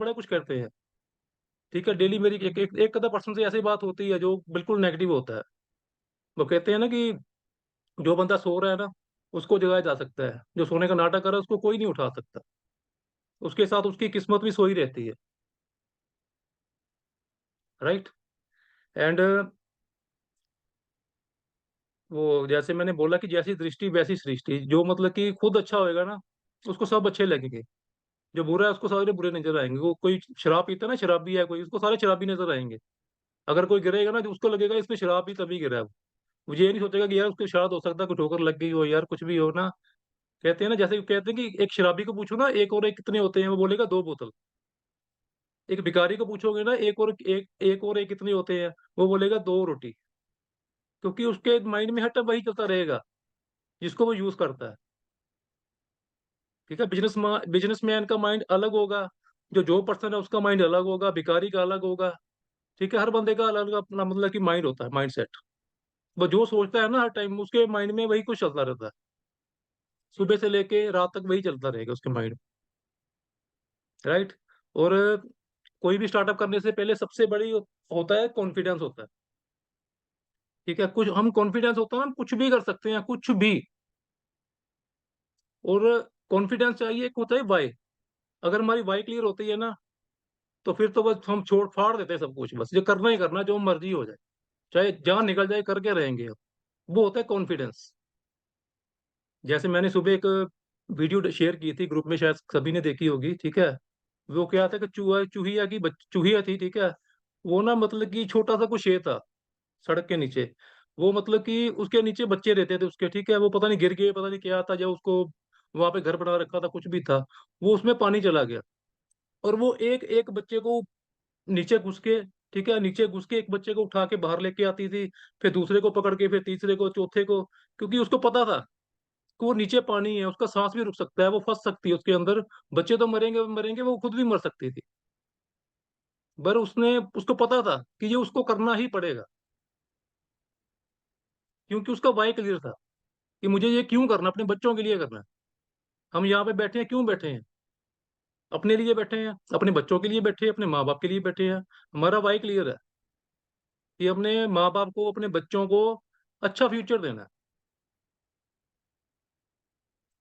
बड़ा कुछ करते हैं, ठीक है? डेली मेरी एक एक एक आधा पर्सन से ऐसी बात होती है जो बिल्कुल नेगेटिव होता है। वो कहते हैं ना कि जो बंदा सो रहा है ना, उसको जगाया जा सकता है, जो सोने का नाटक कर रहा है उसको कोई नहीं उठा सकता। उसके साथ उसकी किस्मत भी सोई रहती है, राइट? एंड वो जैसे मैंने बोला कि जैसी दृष्टि वैसी सृष्टि, जो मतलब कि खुद अच्छा होएगा ना, उसको सब अच्छे लगेंगे। जो बुरा है उसको सारे बुरे नज़र आएँगे। वो कोई शराब पीता है ना, शराबी है कोई, उसको सारे शराबी नज़र आएँगे। अगर कोई गिरेगा ना, तो उसको लगेगा इसने शराब पी तभी गिरा है वो। वो ये नहीं सोचेगा कि यार उसको शायद हो सकता है कोई ठोकर लग गई हो यार, कुछ भी हो ना। कहते हैं ना, जैसे कहते हैं कि एक शराबी को पूछो ना 1 और 1 कितने होते हैं? वो बोलेगा 2 बोतल। एक भिखारी को पूछोगे ना 1 और 1 कितने होते हैं? वो बोलेगा 2 रोटी। क्योंकि उसके माइंड में हर टाइम वही चलता रहेगा, जिसको वो यूज़ करता है। ठीक है? बिज़नेसमैन का माइंड अलग होगा, जो जॉब पर्सन है उसका माइंड अलग होगा, भिखारी का अलग होगा। ठीक है? हर बंदे का अलग अपना मतलब कि माइंड होता है, माइंडसेट। वो जो सोचता है ना हर टाइम उसके माइंड में वही कुछ चलता रहता है। सुबह से लेके रात तक वही चलता रहेगा उसके माइंड में, राइट? और कोई भी स्टार्टअप करने से पहले सबसे बड़ी होता है कॉन्फिडेंस होता है। ठीक है? कुछ हम कॉन्फिडेंस होता है ना, हम कुछ भी कर सकते हैं, कुछ भी। और कॉन्फिडेंस चाहिए, एक होता है व्हाय। अगर हमारी व्हाय क्लियर होती है ना, तो फिर तो बस हम छोड़-फाड़ देते हैं सब कुछ बस। जो करना ही करना है, जो मर्ज़ी हो जाए। चाहे जान निकल जाए करके रहेंगे अब। वो होता है कॉन्फिडेंस। जैसे मैंने सुबह एक वीडियो शेयर की थी ग्रुप में, शायद सभी ने देखी होगी, ठीक है? वो क्या था कि चूहिया थी, ठीक है? वो ना मतलब कि छोटा-सा कुछ ये था, सड़क के नीचे। वो मतलब कि उसके नीचे बच्चे रहते थे उसके, ठीक है? वो पता नहीं गिर गए, पता नहीं क्या था, या उसको वहाँ पे घर बना रखा था, कुछ भी था। वो उसमें पानी चला गया और वो एक-एक बच्चे को नीचे घुस के, ठीक है? नीचे घुस के एक बच्चे को उठा के बाहर लेके आती थी, फिर दूसरे को पकड़ के, फिर तीसरे को, चौथे को, क्योंकि उसको पता था कि वो नीचे पानी है, उसका साँस भी रुक सकता है, वो फँस सकती है उसके अंदर। बच्चे तो मरेंगे, वो खुद भी मर सकती थी। पर उसको पता था कि ये उसको करना ही पड़ेगा, क्योंकि उसका व्हाय क्लियर था कि मुझे ये क्यों करना है, अपने बच्चों के लिए करना है। हम यहाँ पे बैठे हैं, क्यों बैठे हैं? अपने लिए बैठे हैं, अपने बच्चों के लिए बैठे हैं, अपने माँ-बाप के लिए बैठे हैं। हमारा व्हाय क्लियर है कि अपने माँ-बाप को, अपने बच्चों को अच्छा फ्यूचर देना है,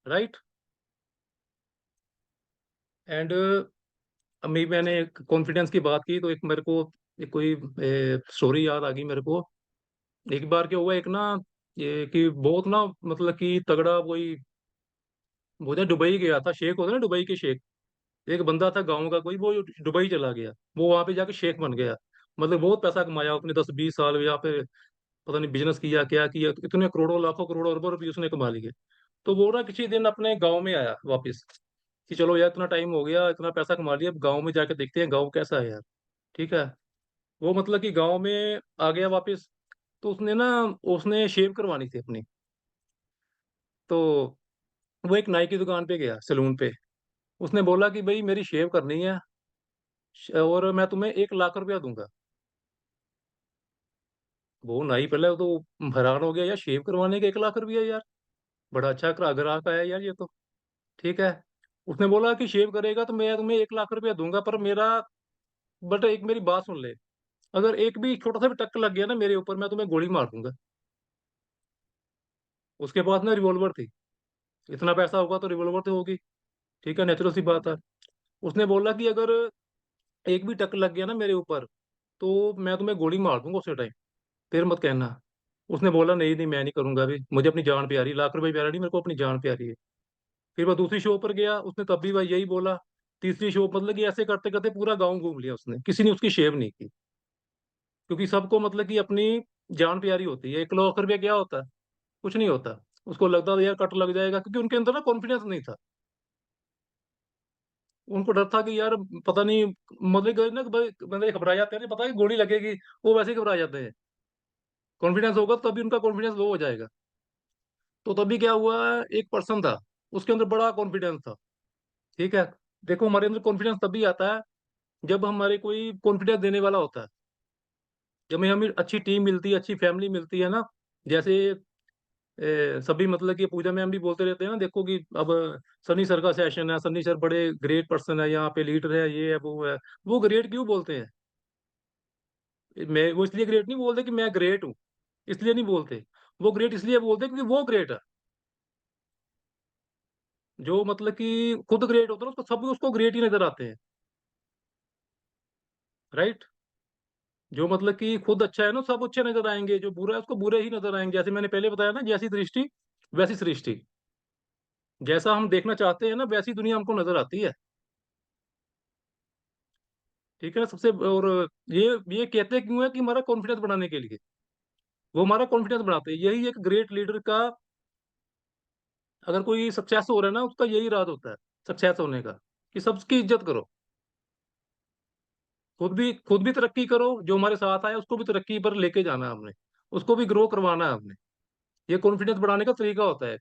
राइट? एंड अभी मैंने एक कॉन्फिडेंस की बात की, तो एक मेरे को एक कोई स्टोरी याद आ गई मेरे को। एक बार क्या हुआ, एक ना ये कि बहुत ना मतलब कि तगड़ा कोई, वो ना दुबई गया था, शेख होता है ना दुबई के शेख। एक बंदा था गाँव का कोई, वो दुबई चला गया। वो वहाँ पे जाके शेख बन गया। मतलब बहुत पैसा कमाया उसने 10-20 साल यहाँ पे, पता नहीं बिज़नेस किया, क्या किया, तो इतने करोड़ों, लाखों करोड़ों, अरबों रुपए उसने कमा लिए। तो वो ना किसी दिन अपने गाँव में आया वापिस, कि चलो यार इतना टाइम हो गया, इतना पैसा कमा लिया, अब गाँव में जाके देखते हैं गाँव कैसा है यार, ठीक है? वो मतलब कि गाँव में आ गया वापिस, तो उसने शेव करवानी थी अपनी। तो वो एक नाई की दुकान पे गया, सैलून पे। उसने बोला कि भई मेरी शेव करनी है और मैं तुम्हें 1 लाख रुपया दूँगा। वो नाई पहले तो हैरान हो गया, यार शेव करवाने के 1 लाख रुपया यार, बड़ा अच्छा ग्राहक आया यार ये तो, ठीक है। उसने बोला कि शेव करेगा तो मैं तुम्हें 1 लाख रुपया दूँगा, पर बट एक मेरी बात सुन ले, अगर एक भी छोटा-सा भी टक लग गया ना मेरे ऊपर, मैं तुम्हें गोली मार दूँगा। उसके पास ना रिवॉल्वर थी, इतना पैसा होगा तो रिवॉल्वर तो होगी, ठीक है, नेचुरल सी बात है। उसने बोला कि अगर एक भी टक लग गया ना मेरे ऊपर, तो मैं तुम्हें गोली मार दूँगा उसी टाइम, फिर मत कहना। उसने बोला नहीं, नहीं मैं नहीं करूँगा अभी, मुझे अपनी जान प्यारी है, लाख रुपए प्यारा नहीं, मेरे को अपनी जान प्यारी है। फिर वो दूसरी शॉप पर गया, उसने तब भी वही यही बोला। तीसरी शॉप, मतलब कि ऐसे करते-करते पूरा गाँव घूम लिया उसने, किसी ने उसकी शेव नहीं की। क्योंकि सबको मतलब कि अपनी जान प्यारी होती है, 1 लाख रुपया क्या होता है? कुछ नहीं होता। उसको लगता था यार कट लग जाएगा, क्योंकि उनके अंदर ना कॉन्फिडेंस नहीं था। उनको डर था कि यार पता नहीं, मतलब कि ना ब बंदे घबरा जाते हैं, पता है कि गोली लगेगी, वो वैसे ही घबरा जाते हैं। कॉन्फिडेंस होगा तभी उनका कॉन्फिडेंस लो हो जाएगा। तो तभी क्या हुआ, एक पर्सन था, उसके अंदर बड़ा कॉन्फिडेंस था, ठीक है? देखो हमारे अंदर कॉन्फिडेंस तभी आता है, जब हमारे कोई कॉन्फिडेंस देने वाला होता है। जब हमें हमें अच्छी टीम मिलती है, अच्छी फैमिली मिलती है ना, जैसे सभी मतलब कि पूजा में हम भी बोलते रहते हैं ना, देखो कि अब सन्नी सर का सेशन है, सन्नी सर बड़े ग्रेट पर्सन है, यहाँ पे लीडर है, ये है वो है। वो ग्रेट क्यों बोलते हैं? मैं वो इसलिए ग्रेट नहीं बोलते कि मैं ग्रेट हूँ, इसलिए नहीं बोलते। वो ग्रेट इसलिए बोलते हैं क्योंकि वो ग्रेट है। जो मतलब कि खुद ग्रेट होता है ना, उसको सब उसको ग्रेट ही नजर आते हैं। राइट? जो मतलब कि खुद अच्छा है ना, सब अच्छे नजर आएंगे, जो बुरा है उसको बुरे ही नजर आएंगे। जैसे मैंने पहले बताया ना, जैसी दृष्टि वैसी सृष्टि। जैसा हम देखना चाहते हैं ना, वैसी दुनिया हमको नजर आती है। ठीक है ना? सबसे और ये कहते क्यों है कि हमारा कॉन्फिडेंस बढ़ाने के लिए। वो हमारा कॉन्फिडेंस बढ़ाते हैं। यही एक ग्रेट लीडर का, अगर कोई सक्सेस हो रहा है ना, उसका यही राज होता है सक्सेस होने का, कि सबकी इज्जत करो। खुद भी तरक्की करो, जो हमारे साथ आया उसको भी तरक्की पर लेके जाना है हमने, उसको भी ग्रो करवाना है हमने। ये कॉन्फिडेंस बढ़ाने का तरीका होता है।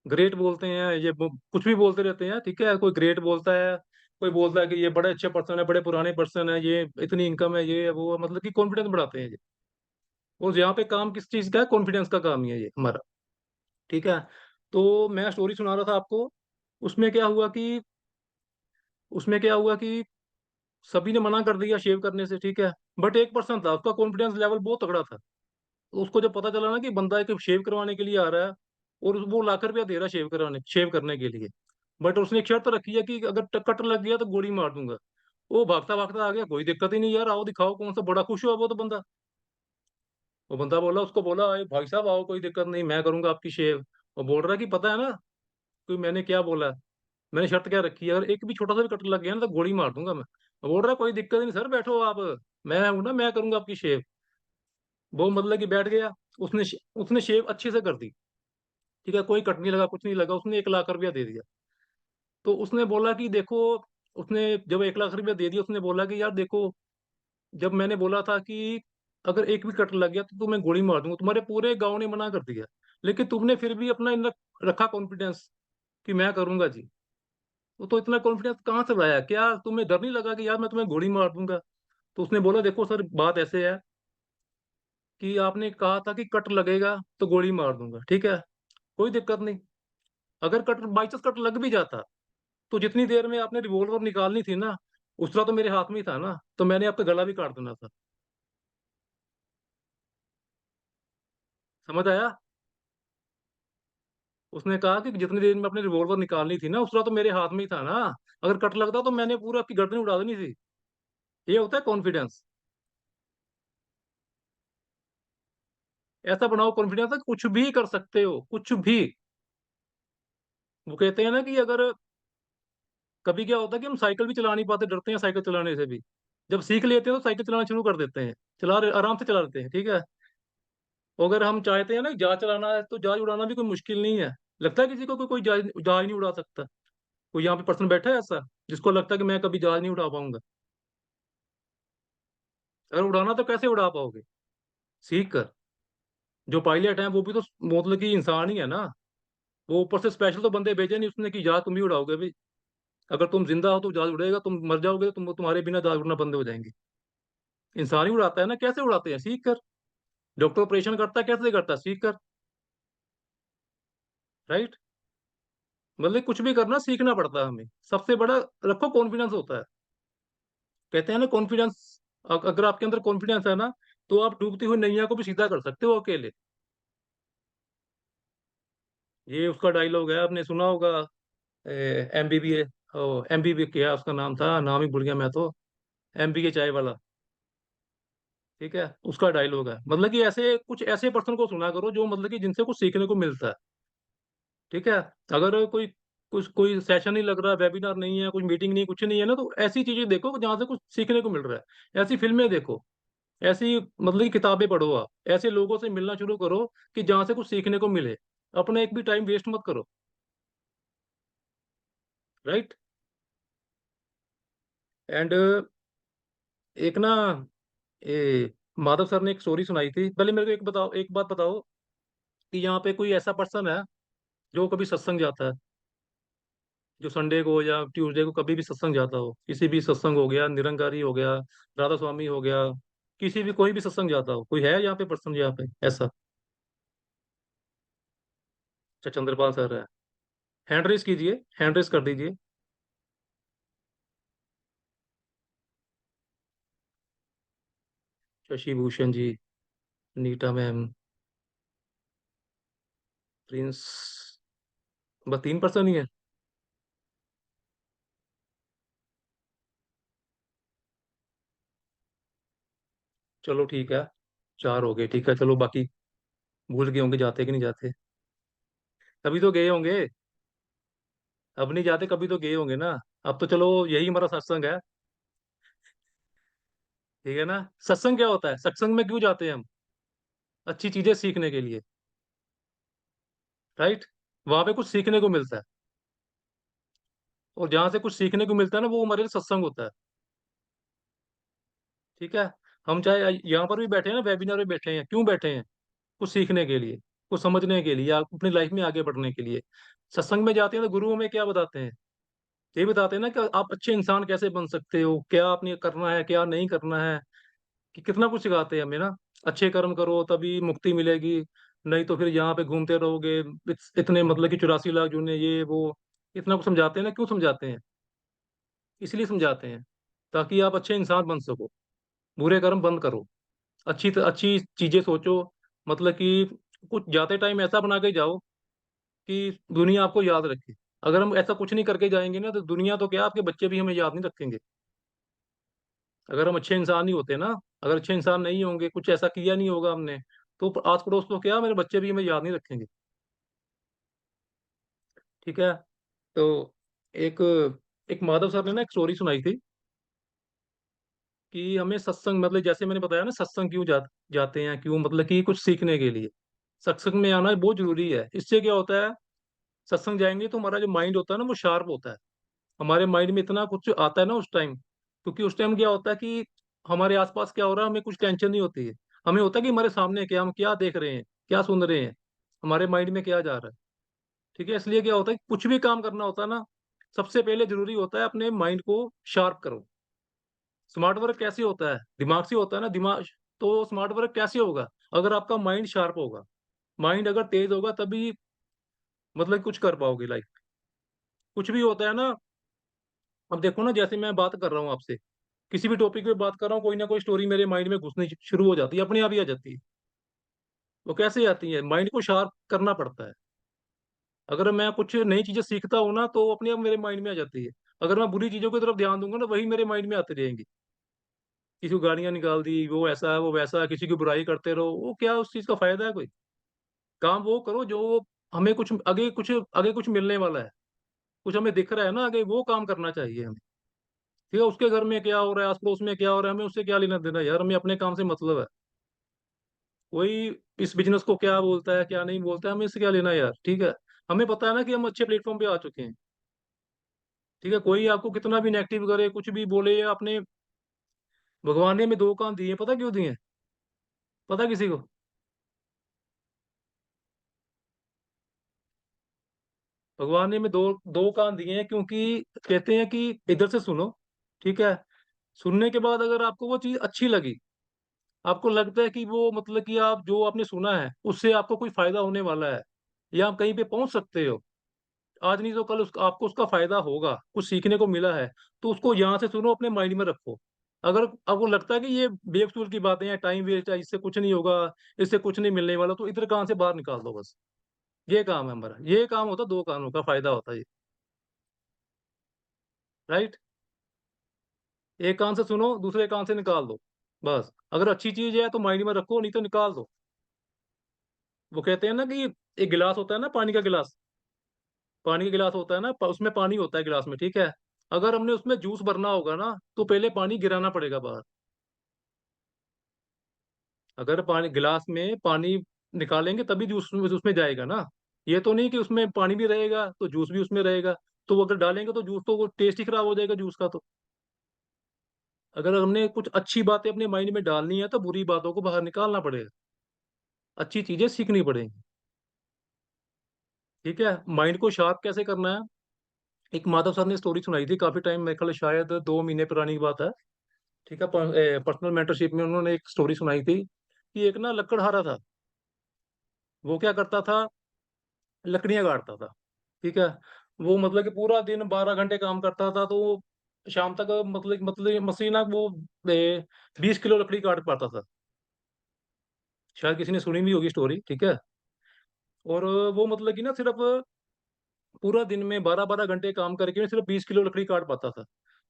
ग्रेट बोलते हैं, कुछ भी बोलते रहते हैं, ठीक है? कोई ग्रेट बोलता है, कोई बोलता है कि ये बड़े अच्छे पर्सन है, बड़े पुराने पर्सन है, ये इतनी इनकम है, ये है, वो है, मतलब कि कॉन्फिडेंस बढ़ाते हैं ये। और यहाँ पे काम किस चीज का है? कॉन्फिडेंस का काम ही है ये हमारा। ठीक है? तो मैं स्टोरी सुना रहा था आपको। उसमें क्या हुआ कि उसमें क्या हुआ कि सभी ने मना कर दिया शेव करने से, ठीक है? बट एक पर्सन था, उसका कॉन्फिडेंस लेवल बहुत तगड़ा था। तो उसको जब पता चला ना कि बंदा एक शेव करवाने के लिए आ रहा है, और वो ₹1,00,000 दे रहा है शेव करने के लिए, बट उसने एक शर्त रखी है कि अगर कट लग गया तो गोली मार दूंगा। वो भागता भागता आ गया, कोई दिक्कत ही नहीं यार, आओ दिखाओ कौन सा, बड़ा खुश हुआ वो तो बंदा। वो बंदा बोला, उसको बोला, "अरे भाई साहब आओ, कोई दिक्कत नहीं, मैं करूंगा आपकी शेव।" वो बोल रहा है कि पता है ना कोई मैंने क्या बोला है? मैंने शर्त क्या रखी है, अगर एक भी छोटा सा भी कट लग गया ना तो गोली मार दूंगा मैं। वो बोल रहा है कोई दिक्कत नहीं सर, बैठो आप, मैं हूं ना, मैं करूंगा आपकी शेव। वो मतलब कि बैठ गया। उसने शेव अच्छे से कर दी। ठीक है? कोई कट नहीं लगा, कुछ नहीं लगा, उसने ₹1,00,000 दे दिया। तो उसने बोला कि देखो, उसने जब ₹1,00,000 दे दिया, उसने बोला कि यार देखो, जब मैंने बोला था कि अगर एक भी कट लग गया तो तुम्हें गोली मार दूंगा, तुम्हारे पूरे गांव ने मना कर दिया, लेकिन तुमने फिर भी अपना रखा कॉन्फिडेंस कि मैं करूंगा जी। तो इतना कॉन्फिडेंस कहाँ से लाया? क्या तुम्हें डर नहीं लगा कि यार मैं तुम्हें गोली मार दूंगा? तो उसने बोला देखो सर, बात ऐसे है कि आपने कहा था कि कट लगेगा तो गोली मार दूंगा, ठीक है? कोई दिक्कत नहीं। अगर कट बाई चांस कट लग भी जाता, तो जितनी देर में आपने रिवॉल्वर निकालनी थी ना, उसरा तो मेरे हाथ में ही था ना, तो मैंने आपका गला भी काट देना था। समझ आया? उसने कहा कि जितनी देर में अपनी रिवॉल्वर निकालनी थी ना, उसरा तो मेरे हाथ में ही था ना। अगर कट लगता तो मैंने पूरा आपकी गर्दन उड़ा देनी थी। ये होता है कॉन्फिडेंस। ऐसा बनाओ कॉन्फिडेंस है, कुछ भी कर सकते हो, कुछ भी। वो कहते हैं ना कि अगर कभी क्या होता है कि हम साइकिल भी चला नहीं पाते, डरते हैं साइकिल चलाने से भी। जब सीख लेते हैं तो साइकिल चलाना शुरू कर देते हैं, आराम से चला लेते हैं, ठीक है? अगर हम चाहते हैं ना जहाज चलाना है, तो जहाज उड़ाना भी कोई मुश्किल नहीं है। लगता है किसी को कोई जहाज जहाज नहीं उड़ा सकता? कोई यहाँ पे पर्सन बैठा है ऐसा जिसको लगता है कि मैं कभी जहाज नहीं उड़ा पाऊंगा? अगर उड़ाना तो कैसे उड़ा पाओगे? सीख कर। जो पायलट है वो भी तो मतलब कि इंसान ही है ना। वो ऊपर से स्पेशल तो बंदे भेजे नहीं उसने कि जहाज तुम भी उड़ाओगे भी। अगर तुम जिंदा हो तो जहाज उड़ेगा, तुम मर जाओगे तो तुम्हारे बिना जहाज उड़ना बंद हो जाएंगे। इंसान ही उड़ाता है ना, कैसे उड़ाते हैं? सीख कर। डॉक्टर ऑपरेशन करता है, कैसे करता है? सीख कर। राइट? मतलब कुछ भी करना सीखना पड़ता है हमें। सबसे बड़ा रखो कॉन्फिडेंस होता है। कहते हैं ना कॉन्फिडेंस, अगर आपके अंदर कॉन्फिडेंस है ना, तो आप डूबती हुई नैया को भी सीधा कर सकते हो अकेले। ये उसका डायलॉग है, आपने सुना होगा। एमबीबीए, एमबीबी क्या उसका नाम था, नाम ही भूल गया मैं तो। एमबीए चाय वाला। ठीक है? उसका डायलॉग है, मतलब कि ऐसे कुछ ऐसे पर्सन को सुना करो जो मतलब कि जिनसे कुछ सीखने को मिलता है। ठीक है? अगर कोई सेशन नहीं लग रहा, वेबिनार नहीं है, कुछ मीटिंग नहीं, कुछ नहीं है ना, तो ऐसी चीजें देखो जहां से कुछ सीखने को मिल रहा है। ऐसी फिल्में देखो, ऐसी मतलब की किताबें पढ़ो, आप ऐसे लोगों से मिलना शुरू करो कि जहां से कुछ सीखने को मिले। अपना एक भी टाइम वेस्ट मत करो। राइट? एंड एक ना, ए, माधव सर ने एक स्टोरी सुनाई थी। पहले मेरे को एक बात बताओ कि यहाँ पे कोई ऐसा पर्सन है जो कभी सत्संग जाता है, जो संडे को या ट्यूसडे को कभी भी सत्संग जाता हो, किसी भी सत्संग हो गया, निरंकारी हो गया, राधा स्वामी हो गया, किसी भी कोई भी सत्संग जाता हो, कोई है यहाँ पे पर्सन यहाँ पे ऐसा? अच्छा, चंद्रपाल सर है। हैंड रेस कीजिए, हैंड रेस कर दीजिए। Shashi Bhushan ji, Nita ma'am, Prince. बस 3% ही है। चलो ठीक है, 4 हो गए, ठीक है, चलो बाकी भूल गए होंगे जाते कि नहीं जाते। कभी तो गए होंगे। अब नहीं जाते, कभी तो गए होंगे ना। अब तो चलो, यही हमारा सत्संग है। ठीक है ना। सत्संग क्या होता है, सत्संग में क्यों जाते हैं हम? अच्छी चीजें सीखने के लिए। राइट। वहां पे कुछ सीखने को मिलता है। और जहां से कुछ सीखने को मिलता है ना, वो हमारे लिए सत्संग होता है। ठीक है। हम चाहे यहाँ पर भी बैठे हैं ना, वेबिनार में बैठे हैं, क्यों बैठे हैं? कुछ सीखने के लिए, कुछ समझने के लिए, या अपनी लाइफ में आगे बढ़ने के लिए। सत्संग में जाते हैं तो गुरु हमें क्या बताते हैं? ये बताते हैं ना कि आप अच्छे इंसान कैसे बन सकते हो, क्या आपने करना है, क्या नहीं करना है। कि कितना कुछ सिखाते हैं हमें ना। अच्छे कर्म करो तभी मुक्ति मिलेगी। नहीं तो फिर यहाँ पे घूमते रहोगे। इतने मतलब कि 84 लाख जूने, ये वो। इतना कुछ समझाते हैं ना, क्यों समझाते हैं? इसलिए समझाते हैं ताकि आप अच्छे इंसान बन सको। बुरे कर्म बंद करो। अच्छी चीजें सोचो। मतलब कि कुछ जाते टाइम ऐसा बना के जाओ कि दुनिया आपको याद रखे। अगर हम ऐसा कुछ नहीं करके जाएंगे ना, तो दुनिया तो क्या, आपके बच्चे भी हमें याद नहीं रखेंगे। अगर हम अच्छे इंसान नहीं होते ना, अगर अच्छे इंसान नहीं होंगे, कुछ ऐसा किया नहीं होगा हमने, तो आस पड़ोस तो क्या, मेरे बच्चे भी हमें याद नहीं रखेंगे। ठीक है। तो एक एक माधव सर ने ना एक स्टोरी सुनाई थी कि हमें सत्संग, मतलब जैसे मैंने बताया ना, सत्संग क्यों जाते हैं, क्यों, मतलब कि कुछ सीखने के लिए। सत्संग में आना बहुत जरूरी है। इससे क्या होता है, सत्संग जाएंगे तो हमारा जो माइंड होता है ना, वो शार्प होता है। हमारे माइंड में इतना कुछ आता है ना उस टाइम। क्योंकि उस टाइम क्या होता है कि हमारे आसपास क्या हो रहा है, हमें कुछ टेंशन नहीं होती है। हमें होता है कि हमारे सामने क्या, हम क्या देख रहे हैं, क्या सुन रहे हैं, हमारे माइंड में क्या जा रहा है। ठीक है। इसलिए क्या होता है कि कुछ भी काम करना होता है ना, सबसे पहले जरूरी होता है अपने माइंड को शार्प करो। स्मार्ट वर्क कैसे होता है? दिमाग से होता है ना, दिमाग। तो स्मार्ट वर्क कैसे होगा? अगर आपका माइंड शार्प होगा। माइंड अगर तेज होगा तभी मतलब कुछ कर पाओगे लाइफ। कुछ भी होता है ना। अब देखो ना, जैसे मैं बात कर रहा हूँ आपसे, किसी भी टॉपिक पे बात कर रहा हूँ, कोई ना कोई स्टोरी मेरे माइंड में घुसनी शुरू हो जाती है, अपने आप ही आ जाती है। वो कैसे आती है? माइंड को शार्प करना पड़ता है। अगर मैं कुछ नई चीजें सीखता हूँ ना, तो अपने आप मेरे माइंड में आ जाती है। अगर मैं बुरी चीजों की तरफ ध्यान दूंगा ना, वही मेरे माइंड में आती रहेंगी। किसी को गालियां निकाल दी, वो ऐसा है, वो वैसा है, किसी की बुराई करते रहो, वो क्या, उस चीज का फायदा है कोई? काम वो करो जो हमें कुछ मिलने वाला है। कुछ हमें दिख रहा है ना आगे, वो काम करना चाहिए हमें। ठीक है। उसके घर में क्या हो रहा है, आस पड़ोस में क्या हो रहा है, हमें उससे क्या लेना देना यार, हमें अपने काम से मतलब है। कोई इस बिजनेस को क्या बोलता है, क्या नहीं बोलता है, हमें इससे क्या लेना है यार। ठीक है। हमें पता है ना कि हम अच्छे प्लेटफॉर्म पे आ चुके हैं। ठीक है। कोई आपको कितना भी नेगेटिव करे, कुछ भी बोले, या अपने, भगवान ने हमें 2 कान दिए, पता क्यों दिए? पता किसी को? भगवान ने हमें दो दो कान दिए हैं, क्योंकि कहते हैं कि इधर से सुनो। ठीक है। सुनने के बाद अगर आपको वो चीज अच्छी लगी, आपको लगता है कि वो, मतलब कि आप जो आपने सुना है उससे आपको कोई फायदा होने वाला है, या आप कहीं पे पहुंच सकते हो, आज नहीं तो कल आपको उसका फायदा होगा, कुछ सीखने को मिला है, तो उसको यहाँ से सुनो, अपने माइंड में रखो। अगर आपको लगता है कि ये बेफजूल की बातें हैं, टाइम वेस्ट है, इससे कुछ नहीं होगा, इससे कुछ नहीं मिलने वाला, तो इधर कान से बाहर निकाल दो बस। ये काम है हमारा, ये काम होता है, 2 कानों का फायदा होता है ये। राइट। एक कान से सुनो, दूसरे कान से निकाल दो। बस, अगर अच्छी चीज है तो माइंड में रखो, नहीं तो निकाल दो। वो कहते हैं ना कि एक गिलास होता है ना, पानी का गिलास। पानी का गिलास होता है ना, उसमें पानी होता है गिलास में। ठीक है। अगर हमने उसमें जूस भरना होगा ना, तो पहले पानी गिराना पड़ेगा बाहर। अगर पानी, गिलास में पानी निकालेंगे तभी जूस उसमें जाएगा ना। ये तो नहीं कि उसमें पानी भी रहेगा तो जूस भी उसमें रहेगा। तो वो अगर डालेंगे तो जूस तो, वो टेस्ट ही खराब हो जाएगा जूस का तो। अगर हमने कुछ अच्छी बातें अपने माइंड में डालनी है, तो बुरी बातों को बाहर निकालना पड़ेगा। अच्छी चीजें सीखनी पड़ेंगी। ठीक है। माइंड को शार्प कैसे करना है? एक माधव सर ने स्टोरी सुनाई थी काफी टाइम, मेरे ख्याल शायद 2 महीने पुरानी बात है। ठीक है। पर्सनल मेंटरशिप में उन्होंने एक स्टोरी सुनाई थी कि एक ना लकड़हारा था। वो क्या करता था, लकड़ियाँ काटता था, ठीक है? वो मतलब कि पूरा दिन 12 घंटे काम करता था, तो शाम तक मतलब मशीन वो 20 किलो लकड़ी काट पाता था। शायद किसी ने सुनी भी होगी स्टोरी, ठीक है? और वो मतलब कि ना सिर्फ़ पूरा दिन में 12-12 घंटे काम करके सिर्फ़ 20 किलो लकड़ी काट पाता था।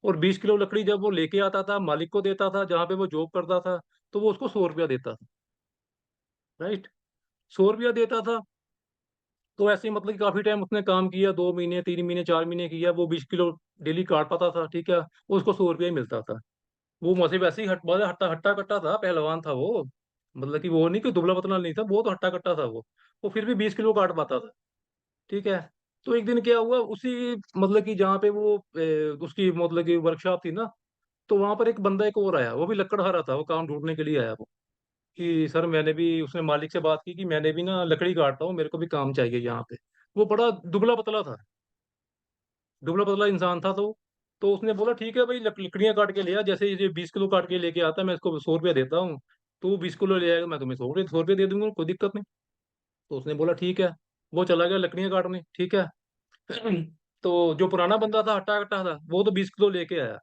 और 20 किलो लकड़ी जब वो लेके आता था, मालिक को देता था, जहाँ पे वो जॉब करता था, तो वो उसको ₹100 देता था, राइट? ₹100 देता था, तो ऐसे ही मतलब कि काफ़ी टाइम उसने काम किया, 2 महीने, 3 महीने, 4 महीने किया, वो 20 किलो डेली काट पाता था, ठीक है? उसको ₹100 ही मिलता था। वो मुझसे वैसे ही बड़ा हट्टा-कट्टा था, पहलवान था वो। मतलब कि वो नहीं कि दुबला-पतला नहीं था, वो तो हट्टा-कट्टा था वो। वो फिर भी 20 किलो काट पाता था, ठीक है? तो एक दिन क्या हुआ, उसी मतलब कि जहाँ पे वो उसकी मतलब कि वर्कशॉप थी ना, तो वहाँ पर एक बंदा एक और आया, वो भी लकड़हारा था, वो काम ढूँढने के लिए आया वो, कि सर मैंने भी उसने मालिक से बात की कि मैंने भी ना लकड़ी काटता हूँ, मेरे को भी काम चाहिए यहाँ पे। वो बड़ा दुबला-पतला था, दुबला-पतला इंसान था तो उसने बोला ठीक है भाई लकड़ियाँ काट के ले आ, जैसे ये 20 किलो काट के लेके आता है मैं इसको ₹100 देता हूँ, तू 20 किलो ले आएगा मैं तुम्हें ₹100 दे दूँगा, कोई दिक्कत नहीं। तो उसने बोला ठीक है, वो चला गया लकड़ियाँ काटने, ठीक है। तो जो पुराना बंदा था हट्टा-कट्टा था, वो तो 20 किलो लेके आया।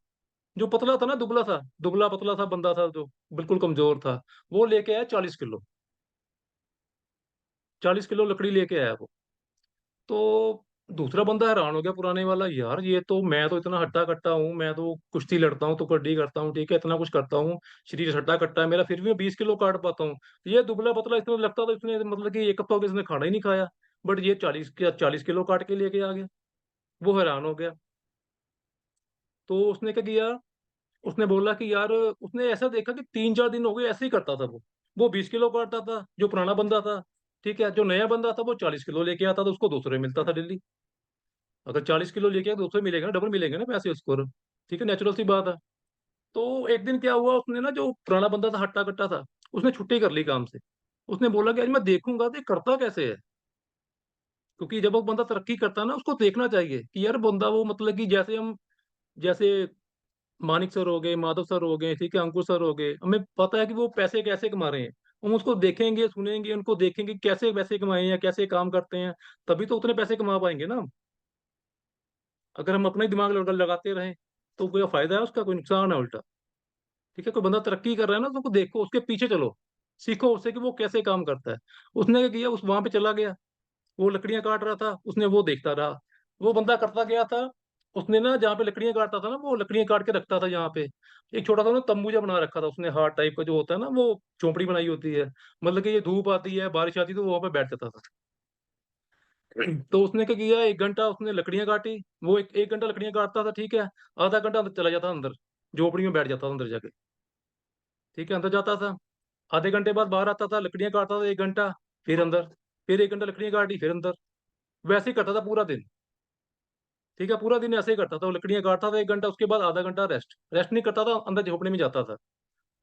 जो पतला था ना दुबला-पतला सा बंदा था जो बिल्कुल कमज़ोर था, वो लेके आया 40 किलो, 40 किलो लकड़ी लेके आया वो। तो दूसरा बंदा हैरान हो गया पुराने वाला, यार ये तो मैं तो इतना हट्टा-कट्टा हूँ, मैं तो कुश्ती लड़ता हूँ, तो कबड्डी करता हूँ, ठीक है, इतना कुछ करता हूँ, शरीर हट्टा-कट्टा है मेरा, फिर भी मैं 20 किलो काट पाता हूँ। ये दुबला-पतला इसमें लगता था इसने मतलब कि 1 हफ्ता हो गया इसने खाना ही नहीं खाया, बट ये 40 किलो काट के लेके आ गया। वो हैरान हो गया। तो उसने क्या किया, उसने बोला कि यार उसने ऐसा देखा कि 3-4 दिन हो गए ऐसे ही करता था वो। वो 20 किलो काटता था, जो पुराना बंदा था, ठीक है? जो नया बंदा था वो 40 किलो लेके आता था, उसको ₹200 मिलता था डेली। अगर 40 किलो लेके आए 200 मिलेगा ना, डबल मिलेंगे ना पैसे उसको, ठीक है? नेचुरल सी बात है। तो एक दिन क्या हुआ उसने ना जो पुराना बंदा था, हट्टा-कट्टा था, उसने छुट्टी कर ली काम से। उसने बोला कि आज मैं देखूँगा तो ये करता कैसे है? क्योंकि जब वो बंदा तरक्की करता है ना, उसको देखना चाहिए कि यार बंदा वो मतलब कि जैसे मानिक सर हो गए, माधव सर हो गए, ठीक है, अंकुर सर हो गए, हमें पता है कि वो पैसे कैसे कमा रहे हैं। हम उसको देखेंगे, सुनेंगे, उनको देखेंगे कैसे पैसे कमाए हैं, कैसे काम करते हैं, तभी तो उतने पैसे कमा पाएँगे ना। अगर हम अपना ही दिमाग लगाते रहें, तो कोई फ़ायदा है उसका? कोई नुकसान है उल्टा। ठीक है? कोई बंदा तरक्की कर रहा है ना, तो उसको देखो, उसके पीछे चलो, सीखो उससे कि वो कैसे काम करता है। उसने क्या किया, उस वहाँ पे चला गया, वो लकड़ियाँ काट रहा था, उसने वो देखता रहा। वो बंदा करता क्या था, उसने ना जहाँ पे लकड़ियाँ काटता था ना, वो लकड़ियाँ काट के रखता था जहाँ पे, एक छोटा-सा ना तम्बू जा बना रखा था उसने, हार्ड टाइप का जो होता है ना, वो झोंपड़ी बनाई होती है। मतलब कि ये धूप आती है, बारिश आती है, तो वो वहाँ पे बैठ जाता था। तो उसने क्या किया, 1 घंटा उसने लकड़ियाँ काटी, वो 1 घंटा लकड़ियाँ काटता था, ठीक है? आधा घंटा अंदर चला जाता अंदर, झोपड़ी में बैठ जाता था अंदर जाके, ठीक है? अंदर जाता था, आधे घंटे बाद बाहर आता था, लकड़ियाँ काटता था 1 घंटा, फिर अंदर, फिर 1 घंटा लकड़ियाँ काटी, फिर अंदर। वैसे ही करता था पूरा दिन, ठीक है? पूरा दिन ऐसे ही करता था, वो लकड़ियाँ काटता था 1 घंटा, उसके बाद आधा घंटा रेस्ट। रेस्ट नहीं करता था, अंदर झोपड़ी में जाता था।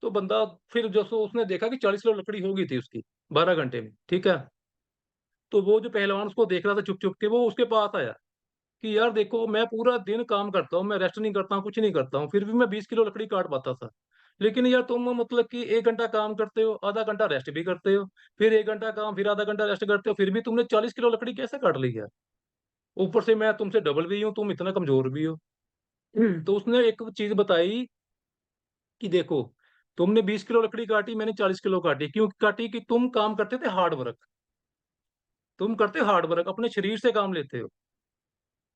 तो बंदा फिर जैसे उसने देखा कि 40 किलो लकड़ी हो गई थी उसकी, 12 घंटे में, ठीक है? तो वो जो पहलवान उसको देख रहा था छुप-छुप के, वो उसके पास आया कि यार देखो मैं पूरा दिन काम करता हूँ, मैं रेस्ट नहीं करता हूँ, कुछ नहीं करता हूँ, फिर भी मैं 20 किलो लकड़ी काट पाता था। लेकिन यार तुम मतलब कि 1 घंटा काम करते हो, आधा घंटा रेस्ट भी करते हो, फिर 1 घंटा काम, फिर आधा घंटा रेस्ट करते हो, फिर भी तुमने 40 किलो लकड़ी कैसे काट ली यार? ऊपर से मैं तुमसे डबल भी हूँ, तुम इतना कमज़ोर भी हो। तो उसने एक चीज़ बताई कि देखो, तुमने 20 किलो लकड़ी काटी, मैंने 40 किलो काटी। क्यों काटी? कि तुम काम करते थे हार्ड वर्क। तुम करते हो हार्ड वर्क, अपने शरीर से काम लेते हो,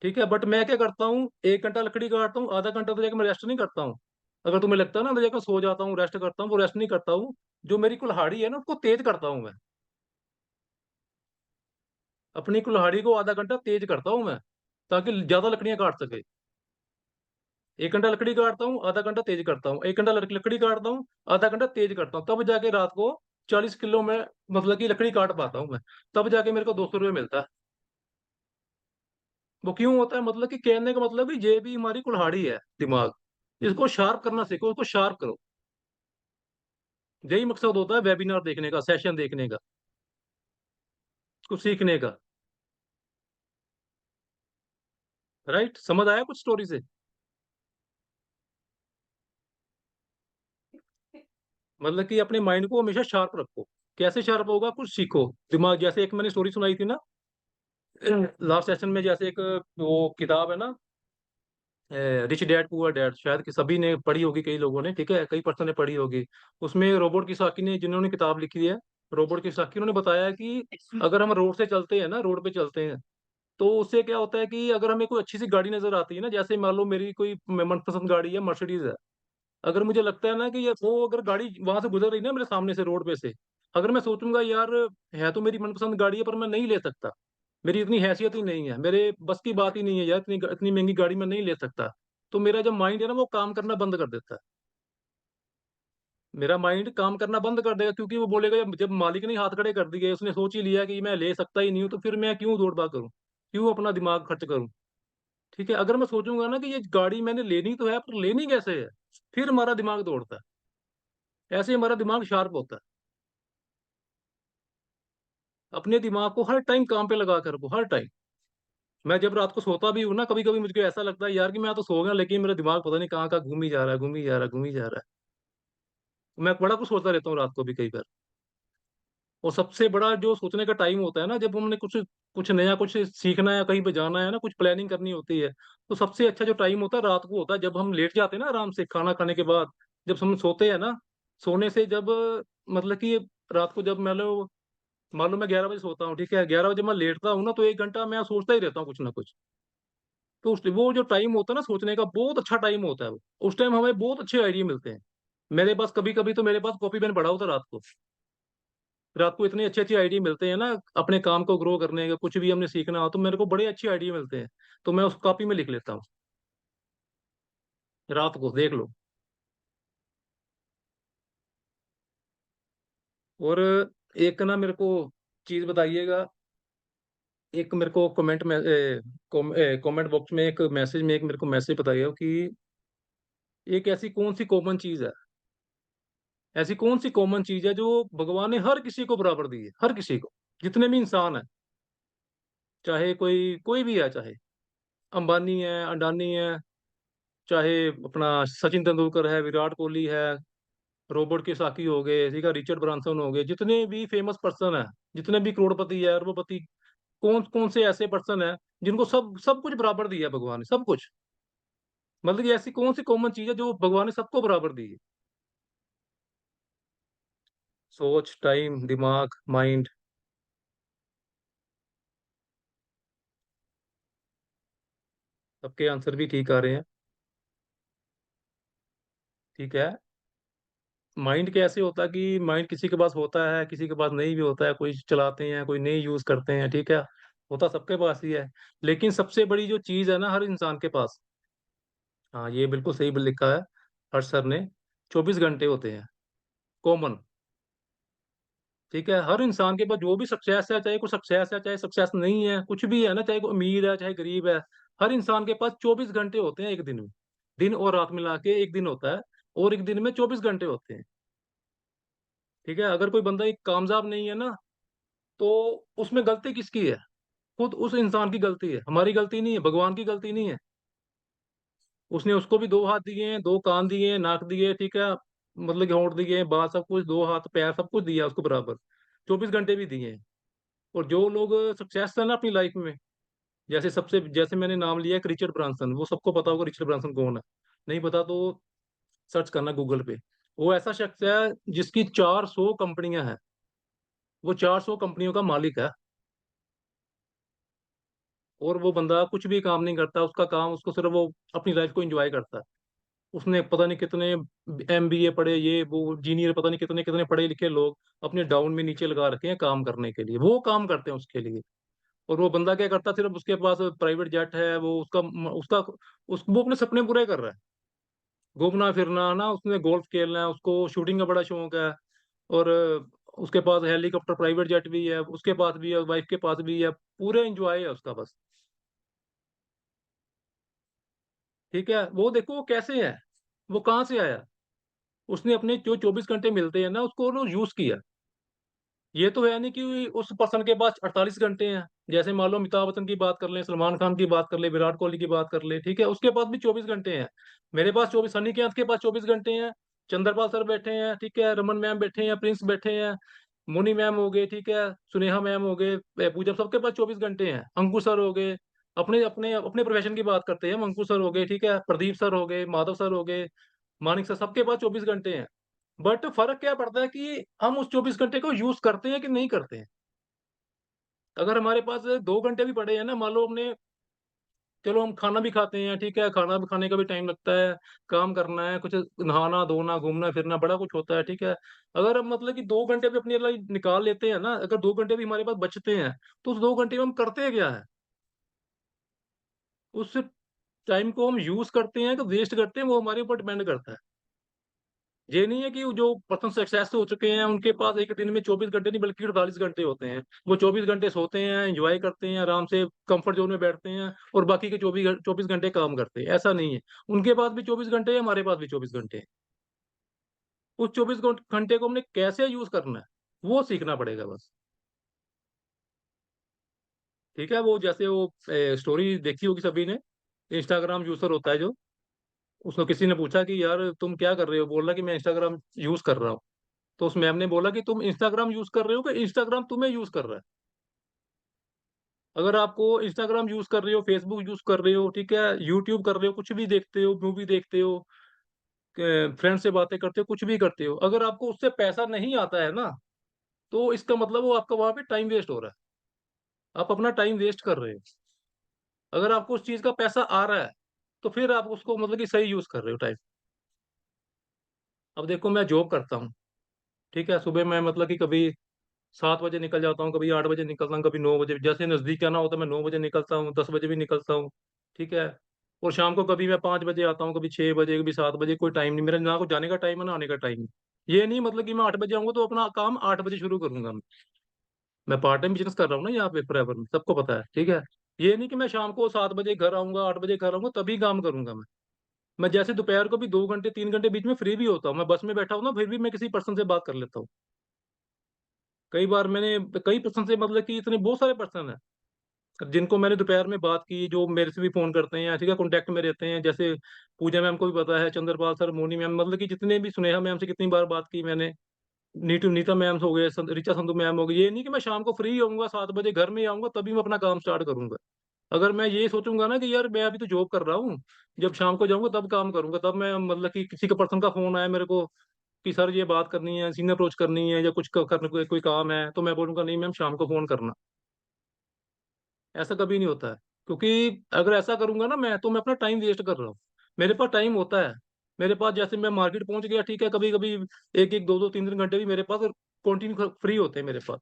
ठीक है? बट मैं क्या करता हूँ, 1 घंटा लकड़ी काटता हूँ, आधा घंटा तो जाके मैं रेस्ट नहीं करता हूँ। अगर तुम्हें लगता है ना अंदर जाकर सो जाता हूँ, रेस्ट करता हूँ, वो रेस्ट नहीं करता हूँ। जो मेरी कुल्हाड़ी है ना, उसको तेज़ करता हूँ मैं। अपनी कुल्हाड़ी को आधा घंटा तेज़ करता हूँ मैं, ताकि ज़्यादा लकड़ियाँ काट सके। 1 घंटा लकड़ी काटता हूँ, आधा घंटा तेज़ करता हूँ। 1 घंटा लकड़ी काटता हूँ, आधा घंटा तेज़ करता हूँ। तब जाके रात को 40 किलो में मतलब कि लकड़ी काट पाता हूँ मैं। तब जाके मेरे को ₹200 मिलता है। वो क्यों होता है? मतलब कि कहने का मतलब है ये भी हमारी कुल्हाड़ी है, दिमाग। इसको शार्प करना सीखो, उसको शार्प करो। यही मकसद होता है वेबिनार देखने का, सेशन देखने का, कुछ सीखने का। राइट? समझ आया कुछ स्टोरी से? मतलब कि अपने माइंड को हमेशा शार्प रखो। कैसे शार्प होगा? कुछ सीखो। दिमाग जैसे एक मैंने स्टोरी सुनाई थी ना लास्ट सेशन में जैसे एक वो किताब है ना, रिच डैड पुअर डैड, शायद कि सभी ने पढ़ी होगी, कई लोगों ने, ठीक है, कई पर्सन ने पढ़ी होगी। उसमें रोबोट कियोसाकी ने, जिन्होंने किताब लिखी है, रोबोट कियोसाकी, उन्होंने बताया कि अगर हम रोड से चलते हैं ना, रोड पे चलते हैं, तो उससे क्या होता है कि अगर हमें कोई अच्छी सी गाड़ी नजर आती है ना, जैसे मान लो मेरी कोई मनपसंद गाड़ी है, मर्सिडीज है, अगर मुझे लगता है ना कि ये वो अगर गाड़ी वहां से गुजर रही है ना मेरे सामने से, रोड पे से, अगर मैं सोचूंगा यार है तो मेरी मनपसंद गाड़ी है पर मैं नहीं ले सकता, मेरी इतनी हैसियत ही नहीं है, मेरे बस की बात ही नहीं है यार, इतनी इतनी महंगी गाड़ी मैं नहीं ले सकता, तो मेरा जो माइंड है ना वो काम करना बंद कर देता है। मेरा माइंड काम करना बंद कर देगा, क्योंकि वो बोलेगा जब मालिक ने हाथ खड़े कर दिए, उसने सोच ही लिया कि मैं ले सकता ही नहीं हूँ, तो फिर मैं क्यों दौड़ भाग करूँ, क्यों अपना दिमाग खर्च करूँ। ठीक है, अगर मैं सोचूंगा ना कि ये गाड़ी मैंने लेनी तो है पर लेनी कैसे है, फिर हमारा दिमाग दौड़ता है, ऐसे हमारा दिमाग शार्प होता है। अपने दिमाग को हर टाइम काम पे लगा कर रखो, हर टाइम। मैं जब रात को सोता भी हूँ ना, कभी कभी मुझको ऐसा लगता है यार कि मैं तो सो गया, लेकिन मेरा दिमाग पता नहीं कहाँ कहाँ घूम ही जा रहा है, घूम ही जा रहा है, घूम ही जा रहा है। मैं बड़ा कुछ सोचता रहता हूँ रात को भी कई बार। और सबसे बड़ा जो सोचने का टाइम होता है ना, जब हमने कुछ कुछ नया कुछ सीखना है, कहीं पे जाना है ना, कुछ प्लानिंग करनी होती है, तो सबसे अच्छा जो टाइम होता है रात को होता है, जब हम लेट जाते हैं ना आराम से खाना खाने के बाद, जब हम सोते हैं ना, सोने से जब मतलब कि रात को जब मान लो मैं 11 बजे सोता हूँ, ठीक है, 11 बजे मैं लेटता हूँ ना, तो 1 घंटा मैं सोचता ही रहता हूँ कुछ ना कुछ। तो वो जो टाइम होता है ना सोचने का, बहुत अच्छा टाइम होता है वो। उस टाइम हमें बहुत अच्छे आइडिया मिलते हैं। मेरे पास कभी कभी तो मेरे पास कॉपी पेन पड़ा होता है रात को। रात को इतने अच्छे अच्छे आइडिया मिलते हैं ना, अपने काम को ग्रो करने का, कुछ भी हमने सीखना हो तो मेरे को बड़े अच्छे आइडिया मिलते हैं, तो मैं उस कॉपी में लिख लेता हूँ। रात को देख लो। और एक ना मेरे को चीज बताइएगा, एक मेरे को कमेंट बॉक्स में, एक मैसेज में, एक मेरे को मैसेज बताइएगा कि एक ऐसी कौन सी कॉमन चीज है, ऐसी कौन सी कॉमन चीज है जो भगवान ने हर किसी को बराबर दी है, हर किसी को, जितने भी इंसान है, चाहे कोई कोई भी है, चाहे अंबानी है, अडानी है, चाहे अपना सचिन तेंदुलकर है, विराट कोहली है, रॉबर्ट कियोसाकी हो गए, ठीक है, रिचर्ड ब्रांसन हो गए, जितने भी फेमस पर्सन है, जितने भी करोड़पति है, अरबपति, कौन कौन से ऐसे पर्सन है जिनको सब सब कुछ बराबर दिया है भगवान ने, सब कुछ। मतलब कि ऐसी कौन सी कॉमन चीज है जो भगवान ने सबको बराबर दी है? सोच, टाइम, दिमाग, माइंड। सबके आंसर भी ठीक आ रहे हैं। ठीक है। माइंड कैसे होता है कि माइंड किसी के पास होता है, किसी के पास नहीं भी होता है, कोई चलाते हैं, कोई नहीं यूज करते हैं, ठीक है, होता सबके पास ही है। लेकिन सबसे बड़ी जो चीज है ना हर इंसान के पास, हाँ ये बिल्कुल सही लिखा है हर्ष सर ने, 24 घंटे होते हैं, कॉमन। ठीक है, हर इंसान के पास जो भी सक्सेस है, चाहे कोई सक्सेस है, चाहे सक्सेस नहीं है, कुछ भी है ना, चाहे कोई अमीर है, चाहे गरीब है, हर इंसान के पास 24 घंटे होते हैं एक दिन में। दिन और रात मिला के एक दिन होता है, और एक दिन में 24 घंटे होते हैं। ठीक है, अगर कोई बंदा एक कामयाब नहीं है ना, तो उसमें गलती किसकी है? खुद उस इंसान की गलती है, हमारी गलती नहीं है, भगवान की गलती नहीं है। उसने उसको भी 2 हाथ दिए हैं, 2 कान दिए हैं, नाक दिए, ठीक है, मतलब कि होंठ दिए हैं, बाल, सब कुछ, 2 हाथ पैर, सब कुछ दिया उसको बराबर, 24 घंटे भी दिए हैं। और जो लोग सक्सेस है ना अपनी लाइफ में, जैसे मैंने नाम लिया है रिचर्ड ब्रांसन, वो सबको पता होगा रिचर्ड ब्रांसन कौन है। नहीं पता तो सर्च करना गूगल पे। वो ऐसा शख्स है जिसकी 400 कंपनियां हैं, वो 400 कंपनियों का मालिक है। और वो बंदा कुछ भी काम नहीं करता, उसका काम, उसको सिर्फ वो अपनी लाइफ को एंजॉय करता है। उसने पता नहीं कितने MBA पढ़े, ये वो इंजीनियर, पता नहीं कितने कितने पढ़े लिखे लोग अपने डाउन में नीचे लगा रखे हैं काम करने के लिए, वो काम करते हैं उसके लिए। और वो बंदा क्या करता है, सिर्फ उसके पास प्राइवेट जेट है, वो उसका उसका वो अपने सपने पूरे कर रहा है, घूमना फिरना ना, उसने गोल्फ खेलना है, उसको शूटिंग का बड़ा शौक है। और उसके पास हेलीकॉप्टर, प्राइवेट जेट भी है, उसके पास भी है, वाइफ के पास भी है, पूरे एंजॉय है उसका बस। ठीक है, वो देखो वो कैसे है, वो कहाँ से आया, उसने अपने जो 24 घंटे मिलते हैं ना उसको यूज किया। ये तो है नहीं कि उस पर्सन के पास 48 घंटे हैं, जैसे मान लो अमिताभ बच्चन की बात कर ले, सलमान खान की बात कर ले, विराट कोहली की बात कर ले, ठीक है, उसके पास भी 24 घंटे हैं। मेरे पास 24, सन्नी के के पास 24 घंटे हैं, चंद्रपाल सर बैठे हैं, ठीक है, रमन मैम बैठे हैं, प्रिंस बैठे हैं, मोनी मैम हो गए, ठीक है, सुनेहा मैम हो गए, पूजा, सबके पास 24 घंटे हैं। अंकुर सर हो गए, अपने अपने अपने प्रोफेशन की बात करते हैं हम। अंकुर सर हो गए, ठीक है, प्रदीप सर हो गए, माधव सर हो गए, मानिक सर, सबके पास 24 घंटे हैं। बट फ़र्क क्या पड़ता है कि हम उस 24 घंटे को यूज़ करते हैं कि नहीं करते हैं। अगर हमारे पास 2 घंटे भी पड़े हैं ना, मान लो हमने, चलो हम खाना भी खाते हैं, ठीक है, खाना भी खाने का भी टाइम लगता है, काम करना है, कुछ नहाना, धोना, घूमना-फिरना बड़ा कुछ होता है, ठीक है। अगर हम मतलब कि 2 घंटे भी अपने लिए निकाल लेते हैं ना, अगर 2 घंटे भी हमारे पास बचते हैं, तो उस 2 घंटे में हम करते क्या हैं? उस टाइम को हम यूज़ करते हैं कि वेस्ट करते हैं, वो हमारे ऊपर डिपेंड करता है। ये नहीं है कि वो जो पर्सन सक्सेस हो चुके हैं, उनके पास एक दिन में 24 घंटे नहीं बल्कि 48 घंटे होते हैं। वो 24 घंटे सोते हैं, एन्जॉय करते हैं, आराम से कम्फर्ट ज़ोन में बैठते हैं और बाकी के 24 घंटे काम करते हैं, ऐसा नहीं है। उनके पास भी 24 घंटे हैं, हमारे पास भी 24 घंटे हैं। उस 24 घंटे को हमने कैसे यूज़ करना है, वो सीखना पड़ेगा बस। ठीक है? वो जैसे वो स्टोरी देखी होगी सभी ने, इंस्टाग्राम यूज़र होता है जो, उसको किसी ने पूछा कि यार तुम क्या कर रहे हो? बोल रहा कि मैं इंस्टाग्राम यूज़ कर रहा हूँ। तो उस मैम ने बोला कि तुम इंस्टाग्राम यूज़ कर रहे हो कि इंस्टाग्राम तुम्हें यूज़ कर रहा है? अगर आपको इंस्टाग्राम यूज़ कर रहे हो, फेसबुक यूज़ कर रहे हो, ठीक है, यूट्यूब कर रहे हो, कुछ भी देखते हो, मूवी देखते हो, फ्रेंड से बातें करते हो, कुछ भी करते हो, अगर आपको उससे पैसा नहीं आता है ना, तो इसका मतलब वो आपका वहाँ पे टाइम वेस्ट हो रहा है। आप अपना टाइम वेस्ट कर रहे हो। अगर आपको उस चीज़ का पैसा आ रहा है, तो फिर आप उसको मतलब कि सही यूज़ कर रहे हो टाइम। अब देखो मैं जॉब करता हूँ, ठीक है, सुबह मैं मतलब कि कभी 7 बजे निकल जाता हूँ, कभी 8 बजे निकलता हूँ, कभी 9 बजे, जैसे नज़दीक आना होता है मैं 9 बजे निकलता हूँ, 10 बजे भी निकलता हूँ, ठीक है? और शाम को कभी मैं 5 बजे आता हूँ, कभी 6 बजे, कभी 7 बजे, कोई टाइम नहीं, मेरा ना को जाने का टाइम है, ना आने का टाइम है। ये नहीं मतलब कि मैं 8 बजे आऊँगा तो अपना काम 8 बजे शुरू करूँगा मैं। मैं पार्ट टाइम बिज़नेस कर रहा हूँ ना यहाँ पे फॉरेवर में, सबको पता है, ठीक है? ये नहीं कि मैं शाम को 7 बजे घर आऊँगा, 8 बजे घर आऊँगा तभी काम करूँगा मैं। मैं जैसे दोपहर को भी 2 घंटे, 3 घंटे बीच में फ्री भी होता हूँ, मैं बस में बैठा हूँ ना, फिर भी मैं किसी पर्सन से बात कर लेता हूँ। कई बार मैंने कई पर्सन से मतलब कि इतने बहुत सारे पर्सन हैं जिनको मैंने दोपहर में बात की, जो मेरे से भी फ़ोन करते हैं, ठीक है, कॉन्टैक्ट में रहते हैं। जैसे पूजा मैम को भी पता है, चंद्रपाल सर, मोनी मैम, मतलब कि जितने भी, सुनेहा मैम से कितनी बार बात की मैंने, नीतू नीता मैम हो गए, ऋचा संधू मैम हो गई। ये नहीं कि मैं शाम को फ्री होऊँगा, 7 बजे घर में आऊँगा तभी मैं अपना काम स्टार्ट करूँगा। अगर मैं ये सोचूँगा ना कि यार मैं अभी तो जॉब कर रहा हूँ, जब शाम को जाऊँगा तब काम करूँगा, तब मैं मतलब कि किसी का पर्सन का फ़ोन आया मेरे को कि सर ये बात करनी है, सीनियर अप्रोच करनी है या कुछ क करने को कोई काम है, तो मैं बोलूँगा नहीं मैम शाम को फ़ोन करना। ऐसा कभी नहीं होता है। क्योंकि अगर ऐसा करूँगा ना मैं, तो मैं अपना टाइम वेस्ट कर रहा हूँ। मेरे पास टाइम होता है। मेरे पास जैसे मैं मार्केट पहुँच गया, ठीक है, कभी-कभी 1-1, 2-2, 3-3 घंटे भी मेरे पास कंटिन्यू फ्री होते हैं मेरे पास।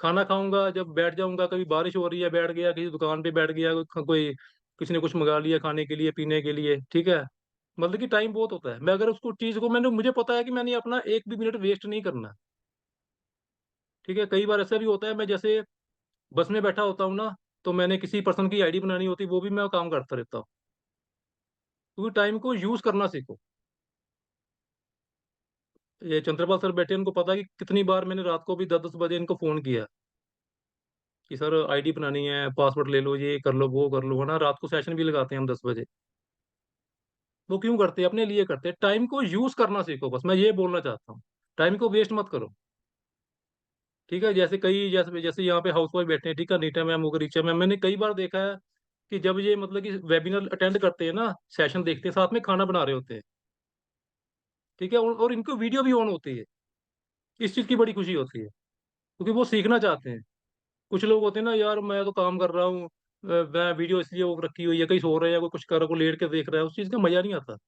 खाना खाऊँगा, जब बैठ जाऊँगा, कभी बारिश हो रही है, बैठ गया, किसी दुकान पे बैठ गया, कोई किसी ने कुछ मँगा लिया खाने के लिए, पीने के लिए, ठीक है? मतलब कि टाइम बहुत होता है। मैं अगर उसको चीज़ को मैंने मुझे पता है कि मैंने अपना 1 भी मिनट वेस्ट नहीं करना, ठीक है? कई बार ऐसा भी होता है, मैं जैसे बस में बैठा होता हूँ ना, तो मैंने किसी पर्सन की आईडी बनानी होती है, वो भी मैं काम करता रहता हूँ। क्योंकि टाइम को यूज़ करना सीखो। ये चंद्रपाल सर बैठे हैं, उनको पता है कि कितनी बार मैंने रात को भी 10-10 बजे इनको फ़ोन किया कि सर आईडी बनानी है, पासवर्ड ले लो, ये कर लो, वो कर लो, है ना? रात को सेशन भी लगाते हैं हम 10 बजे। वो क्यों करते हैं? अपने लिए करते हैं। टाइम को यूज़ करना सीखो बस, मैं ये बोलना चाहता हूँ। टाइम को वेस्ट मत करो, ठीक है? जैसे जैसे यहाँ पे हाउसवाइफ बैठे हैं, ठीक है? नीता मैम हो गई, ऋचा मैम, मैंने कई बार देखा है कि जब ये मतलब कि वेबिनार अटेंड करते हैं ना, सेशन देखते हैं, साथ में खाना बना रहे होते हैं, ठीक है? और इनको वीडियो भी ऑन होती है। इस चीज़ की बड़ी खुशी होती है, क्योंकि वो सीखना चाहते हैं। कुछ लोग होते हैं ना, यार मैं तो काम कर रहा हूँ, मैं वीडियो इसलिए वो रखी हुई है, कहीं सो रहे हैं या कोई कुछ कर रहा है, कोई लेट के देख रहा है, उस चीज़ का मज़ा नहीं आता।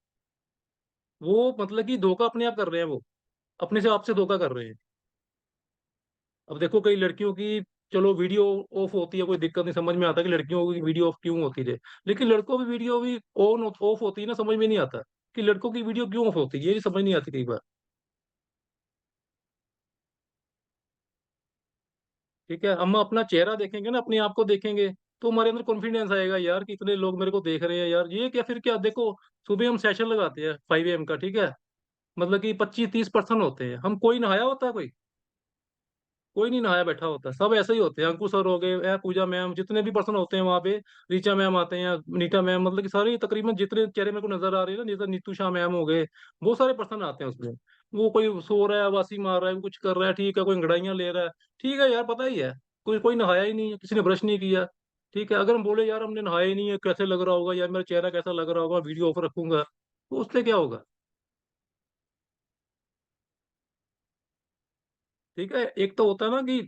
वो मतलब कि धोखा अपने आप कर रहे हैं वो, अपने से आपसे धोखा कर रहे हैं। अब देखो कई लड़कियों की, चलो वीडियो ऑफ होती है, कोई दिक्कत नहीं, समझ में आता है कि लड़कियों की वीडियो ऑफ क्यों होती है। लेकिन लड़कों की वीडियो भी ऑन ऑफ होती है ना, समझ में नहीं आता कि लड़कों की वीडियो क्यों ऑफ होती है, ये समझ नहीं आती कई बार, ठीक है? हम अपना चेहरा देखेंगे ना, अपने आप को देखेंगे, तो हमारे अंदर कॉन्फिडेंस आएगा यार कि इतने लोग मेरे को देख रहे हैं यार, ये क्या फिर क्या देखो, सुबह हम सेशन लगाते हैं 5 एएम का, ठीक है? मतलब कि 25-30 पर्सन होते हैं, हम कोई नहाया होता है कोई? कोई नहीं नहाया बैठा होता, सब ऐसे ही होते हैं। अंकुर सर हो गए, पूजा मैम, जितने भी पर्सन होते हैं वहाँ पे, ऋचा मैम आते हैं, नीता मैम, मतलब कि सारे तकरीबन जितने चेहरे मेरे को नज़र आ रहे हैं ना, जैसे नीतू शाह मैम हो गए, बहुत सारे पर्सन आते हैं उसमें। वो कोई सो रहा है, वासी मार रहा है, कुछ कर रहा है, ठीक है, कोई अंगड़ाइयाँ ले रहा है, ठीक है यार, पता ही है, कोई कोई नहाया ही नहीं है, किसी ने ब्रश नहीं किया, ठीक है। अगर हम बोले यार हमने नहाया ही नहीं है, कैसे लग रहा होगा यार, मेरा चेहरा कैसा लग रहा होगा, वीडियो ऑफ रखूंगा, तो उससे क्या होगा? ठीक है। एक तो होता है ना कि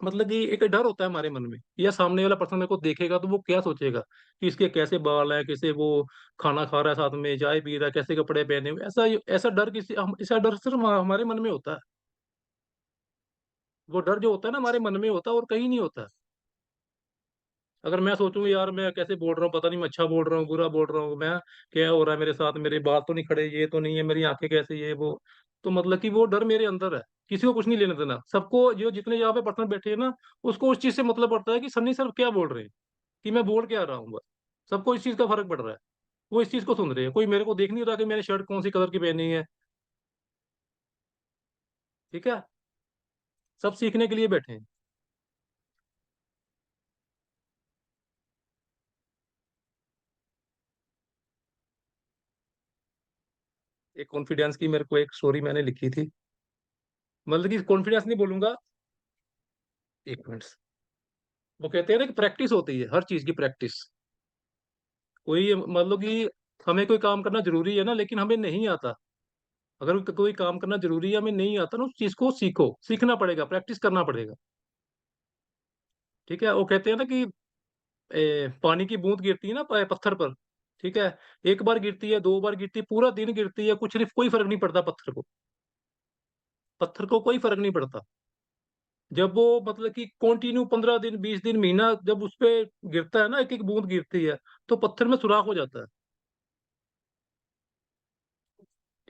मतलब कि एक डर होता है हमारे मन में, या सामने वाला पर्सन मेरे को देखेगा तो वो क्या सोचेगा कि इसके कैसे बाल हैं, कैसे वो खाना खा रहा है, साथ में चाय पी रहा है, कैसे कपड़े पहने हुए, ऐसा ऐसा डर किसी ऐसा डर सिर्फ हमारे मन में होता है। वो डर जो होता है ना हमारे मन में होता है और कहीं नहीं होता। अगर मैं सोचूं यार मैं कैसे बोल रहा हूँ, पता नहीं मैं अच्छा बोल रहा हूँ, बुरा बोल रहा हूँ, मैं क्या हो रहा है मेरे साथ, मेरे बाल तो नहीं खड़े, ये तो नहीं है, मेरी आंखें कैसे, ये वो, तो मतलब कि वो डर मेरे अंदर है। किसी को कुछ नहीं लेना देना, सबको जो जितने यहाँ पे पर्सन बैठे हैं ना, उसको उस चीज से मतलब पड़ता है कि सन्नी सर क्या बोल रहे हैं, कि मैं बोल क्या रहा हूँ बस। सबको इस चीज का फर्क पड़ रहा है, वो इस चीज को सुन रहे हैं, कोई मेरे को देख नहीं रहा कि मैंने शर्ट कौन सी कलर की पहनी है। ठीक है। सब सीखने के लिए बैठे हैं। एक कॉन्फिडेंस की मेरे को एक स्टोरी मैंने लिखी थी, मतलब कि कॉन्फिडेंस नहीं बोलूंगा, एक मिनट। वो कहते हैं ना कि प्रैक्टिस होती है, हर चीज की प्रैक्टिस। कोई मतलब कि हमें कोई काम करना जरूरी है ना, लेकिन हमें नहीं आता। अगर कोई काम करना जरूरी है, हमें नहीं आता ना, उस चीज को सीखो, सीखना पड़ेगा, प्रैक्टिस करना पड़ेगा। ठीक है। वो कहते हैं ना कि पानी की बूंद गिरती है ना पत्थर पर, ठीक है, एक बार गिरती है, दो बार गिरती है, पूरा दिन गिरती है, कुछ सिर्फ कोई फर्क नहीं पड़ता पत्थर को, पत्थर को कोई फर्क नहीं पड़ता। जब वो मतलब कि कंटिन्यू 15 दिन, 20 दिन, महीना जब उस पे गिरता है ना, एक एक बूंद गिरती है, तो पत्थर में सुराख हो जाता है।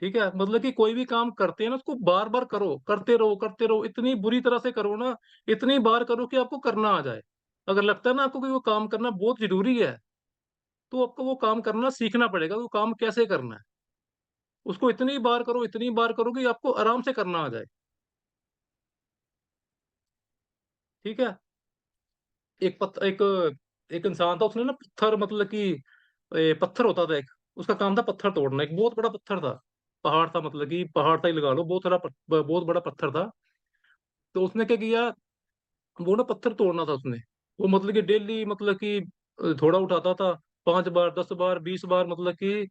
ठीक है। मतलब कि कोई भी काम करते हैं ना, उसको बार बार करो, करते रहो, इतनी बुरी तरह से करो ना, इतनी बार करो कि आपको करना आ जाए। अगर लगता है ना आपको कि वो काम करना बहुत जरूरी है, तो आपको वो काम करना सीखना पड़ेगा, वो काम कैसे करना है। उसको इतनी बार करो, इतनी बार करो कि आपको आराम से करना आ जाए। ठीक है। एक एक इंसान था, उसने ना पत्थर, मतलब कि पत्थर होता था एक, उसका काम था पत्थर तोड़ना, एक बहुत बड़ा पत्थर था, पहाड़ था, मतलब कि पहाड़ था ही लगा लो, बहुत सारा बहुत बड़ा पत्थर था। तो उसने क्या किया, वो ना पत्थर तोड़ना था उसने, वो मतलब कि डेली, मतलब कि थोड़ा उठाता था, 5 बार, 10 बार, 20 बार, मतलब कि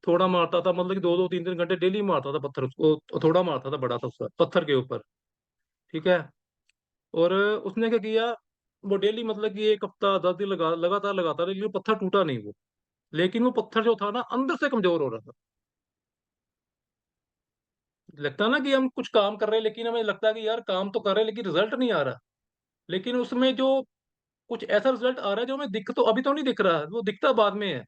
थोड़ा मारता था, मतलब कि 2 2 3 3 घंटे डेली मारता था पत्थर उसको, थोड़ा मारता था बड़ा सा उसका पत्थर के ऊपर। ठीक है। और उसने क्या किया, वो डेली मतलब कि एक हफ्ता 10 दिन लगातार लगातार, लेकिन वो पत्थर टूटा नहीं वो। लेकिन वो पत्थर जो था ना, अंदर से कमजोर हो रहा था। लगता है ना कि हम कुछ काम कर रहे हैं, लेकिन हमें लगता है कि यार काम तो कर रहे हैं लेकिन रिजल्ट नहीं आ रहा। लेकिन उसमें जो कुछ ऐसा रिजल्ट आ रहा है जो हमें दिख तो अभी तो नहीं दिख रहा है, वो दिखता बाद में है।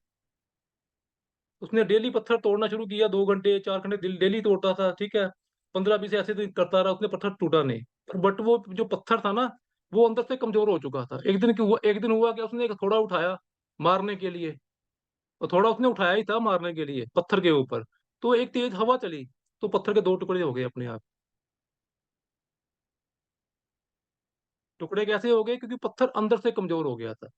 उसने डेली पत्थर तोड़ना शुरू किया, 2 घंटे 4 घंटे डेली तोड़ता था, ठीक है, 15 20 ऐसे दिन करता रहा, उसने पत्थर टूटा नहीं। बट वो जो पत्थर था ना, वो अंदर से कमजोर हो चुका था। एक दिन हुआ कि उसने एक थोड़ा उठाया मारने के लिए, और थोड़ा उसने उठाया ही था मारने के लिए पत्थर के ऊपर, तो एक तेज हवा चली, तो पत्थर के 2 टुकड़े हो गए अपने आप। टुकड़े कैसे हो गए? क्योंकि पत्थर अंदर से कमजोर हो गया था।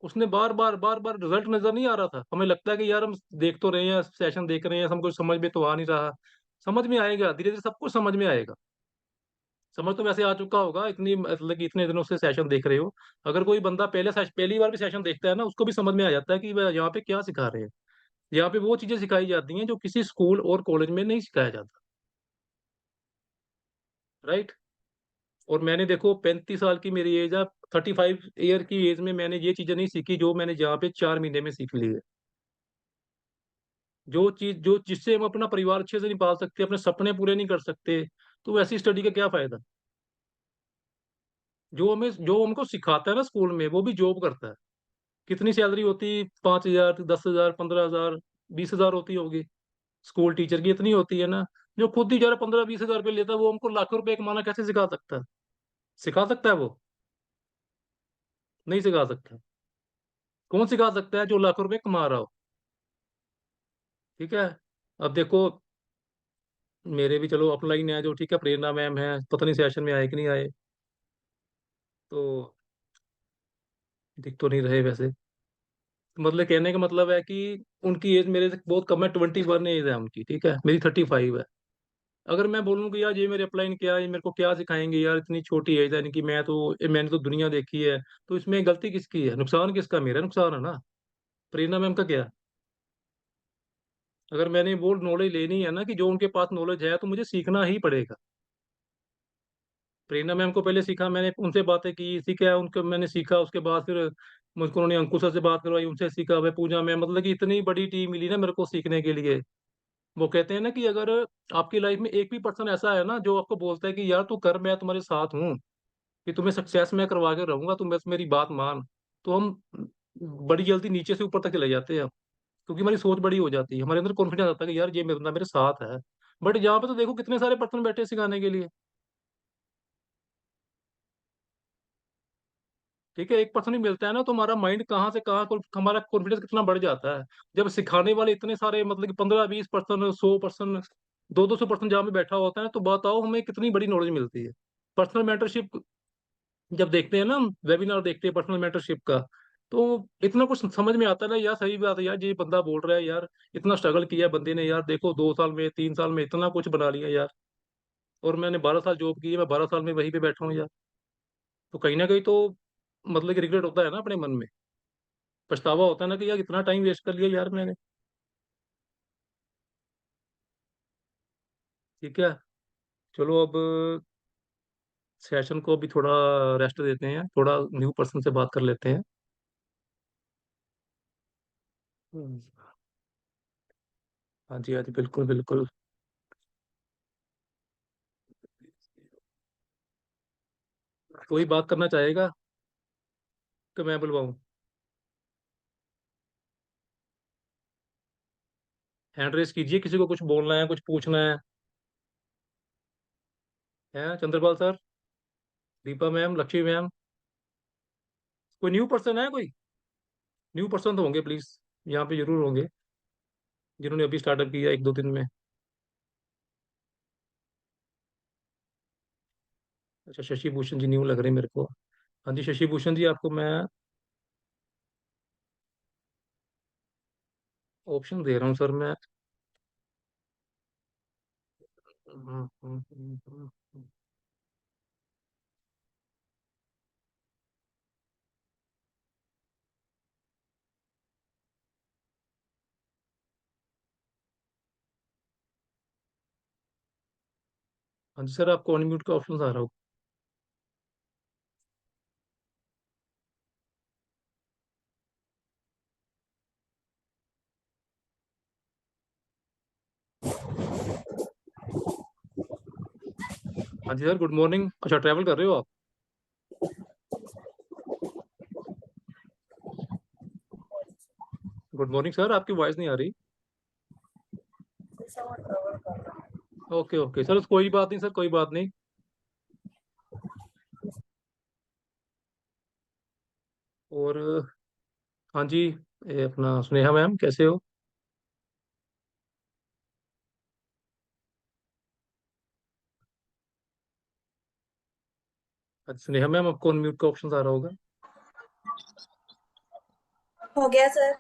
उसने बार बार रिजल्ट नजर नहीं आ रहा था, हमें लगता है कि यार हम देख तो रहे हैं, सेशन देख रहे हैं, हमको समझ में तो आ नहीं रहा। समझ में आएगा, धीरे धीरे सब कुछ समझ में आएगा। समझ तो वैसे आ चुका होगा, इतनी मतलब कि इतने दिनों से सेशन देख रहे हो। अगर कोई बंदा पहली बार भी सेशन देखता है ना, उसको भी समझ में आ जाता है कि वह यहाँ पे क्या सिखा रहे हैं। यहाँ पे वो चीजें सिखाई जाती हैं जो किसी स्कूल और कॉलेज में नहीं सिखाया जाता। राइट। और मैंने देखो 35 साल की मेरी एज है, 35 ईयर की एज में मैंने ये चीजें नहीं सीखी जो मैंने यहाँ पे 4 महीने में सीख ली है। जो चीज जो जिससे हम अपना परिवार अच्छे से नहीं पाल सकते, अपने सपने पूरे नहीं कर सकते, तो वैसी स्टडी का क्या फायदा? जो हमको सिखाता है ना स्कूल में, वो भी जॉब करता है। कितनी सैलरी होती? 5,000, 10,000, 15,000, 20,000 होती होगी। स्कूल टीचर की इतनी होती है ना। जो खुद ही जरा 15 20 हजार रुपये लेता है, वो हमको लाखों रुपए कमाना कैसे सिखा सकता है? सिखा सकता है वो? नहीं सिखा सकता। कौन सिखा सकता है जो लाखों रुपए कमा रहा हो? ठीक है। अब देखो, मेरे भी चलो अपलाइन है जो, ठीक है, प्रेरणा मैम है, पता नहीं सेशन में आए कि नहीं आए, तो दिख तो नहीं रहे वैसे। तो मतलब कहने का मतलब है कि उनकी एज मेरे से बहुत कम है, 21 एज है उनकी, ठीक है, मेरी 35 है। अगर मैं बोलूँ कि यार ये मेरे अपलाइन क्या, ये मेरे को क्या सिखाएंगे यार, इतनी छोटी एज है इनकी, मैंने तो दुनिया देखी है, तो इसमें गलती किसकी है, नुकसान किसका, मेरा नुकसान है ना। प्रेरणा मैम का क्या? अगर मैंने वो नॉलेज लेनी है ना कि जो उनके पास नॉलेज है, तो मुझे सीखना ही पड़ेगा। प्रेरणा मैम को पहले सीखा मैंने, उनसे बातें की, सीखा उनको मैंने, सीखा उसके बाद फिर मुझको उन्होंने अंकुश सर से बात करवाई, उनसे सीखा, मैं पूजा में, मतलब कि इतनी बड़ी टीम मिली ना मेरे को सीखने के लिए। वो कहते हैं ना कि अगर आपकी लाइफ में एक भी पर्सन ऐसा है ना जो आपको बोलता है कि यार तू कर, मैं तुम्हारे साथ हूँ, कि तुम्हें सक्सेस मैं करवा के रहूंगा, तुम बस मेरी बात मान, तो हम बड़ी जल्दी नीचे से ऊपर तक चले जाते हैं, क्योंकि हमारी सोच बड़ी हो जाती है, हमारे अंदर कॉन्फिडेंस आता है कि यार ये मेरे बंदा मेरे साथ है। बट यहाँ पे तो देखो कितने सारे पर्सन बैठे हैं सिखाने के लिए। ठीक है, एक पर्सन ही मिलता है ना, तो हमारा माइंड कहाँ से कहाँ हमारा कॉन्फिडेंस कितना बढ़ जाता है। जब सिखाने वाले इतने सारे, मतलब कि 15-20 पर्सन, 100 पर्सन, 200-200 पर्सन जहाँ पे बैठा होता है, तो बताओ हमें कितनी बड़ी नॉलेज मिलती है। पर्सनल मेंटरशिप जब देखते हैं ना, हम वेबिनार देखते हैं पर्सनल मेंटरशिप का, तो इतना कुछ समझ में आता है ना यार, सही बात है यार, ये बंदा बोल रहा है यार, इतना स्ट्रगल किया है बंदे ने यार, देखो 2 साल में 3 साल में इतना कुछ बना लिया यार, और मैंने 12 साल जॉब की है, मैं 12 साल में वहीं पे बैठा हूँ यार। तो कहीं ना कहीं तो मतलब कि रिग्रेट होता है ना अपने मन में, पछतावा होता है ना कि यार इतना टाइम वेस्ट कर लिया यार मैंने। ठीक है, चलो अब सेशन को अभी थोड़ा रेस्ट देते हैं, थोड़ा न्यू पर्सन से बात कर लेते हैं। हम्म। हाँ जी, हाँ जी, बिल्कुल बिल्कुल। कोई बात करना चाहेगा कि मैं बुलवाऊं? हैंड रेस कीजिए, किसी को कुछ बोलना है, कुछ पूछना है Chandrapal sir, Deepa ma'am, Lakshmi ma'am, कोई न्यू पर्सन है कोई? न्यू पर्सन तो होंगे प्लीज, यहाँ पे जरूर होंगे, जिन्होंने अभी स्टार्टअप किया 1-2 दिन में। अच्छा, शशि भूषण जी न्यू लग रहे हैं मेरे को। हाँ जी, शशि भूषण जी, आपको मैं ऑप्शन दे रहा हूँ सर मैं। हाँ जी सर, आपको अनम्यूट का ऑप्शन आ रहा हो। हाँ जी सर, गुड मॉर्निंग। अच्छा, ट्रैवल कर रहे हो आप? गुड मॉर्निंग सर, आपकी वॉइस नहीं आ रही। ओके ओके सर, कोई बात नहीं सर, कोई बात नहीं। और हाँ जी, ये अपना स्नेहा मैम कैसे हो? अच्छा, स्नेहा मैम, आपको अनम्यूट का ऑप्शन आ रहा होगा। हो गया सर।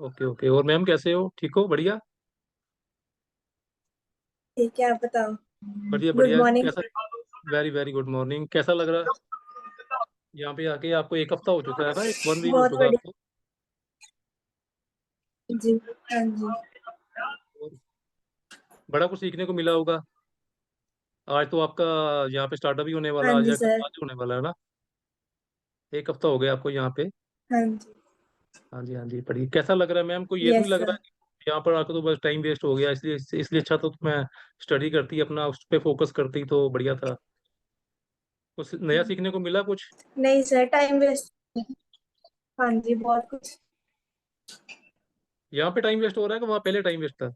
ओके ओके, और मैम कैसे हो, ठीक हो, बढ़िया? ठीक है, आप बताओ। बढ़िया गुड बढ़िया, मॉर्निंग। कैसा? वेरी वेरी गुड मॉर्निंग, कैसा लग रहा है यहाँ पे आके? आपको 1 हफ्ता हो चुका है ना, 1 वीक हो बहुत चुका है बढ़िया। आपको। जी। हाँ जी। और बड़ा कुछ सीखने को मिला होगा। आज तो आपका यहाँ पे स्टार्टअप ही होने हाँ वाला, आज जी या कल सर। आज होने वाला है ना? 1 हफ्ता हो गया आपको यहाँ पे। हाँ जी। हाँ जी, हाँ जी, बढ़िया। कैसा लग रहा है मैम को? ये तो नहीं यस लग रहा सर। है कि यहाँ पर आकर तो बस टाइम वेस्ट हो गया, इसलिए इसलिए अच्छा तो मैं स्टडी करती, अपना उस पर फोकस करती तो बढ़िया था। कुछ नया सीखने को मिला कुछ? नहीं सर, टाइम वेस्ट। हाँ जी, बहुत कुछ। यहाँ पे टाइम वेस्ट हो रहा है कि वहाँ पहले टाइम वेस्ट था?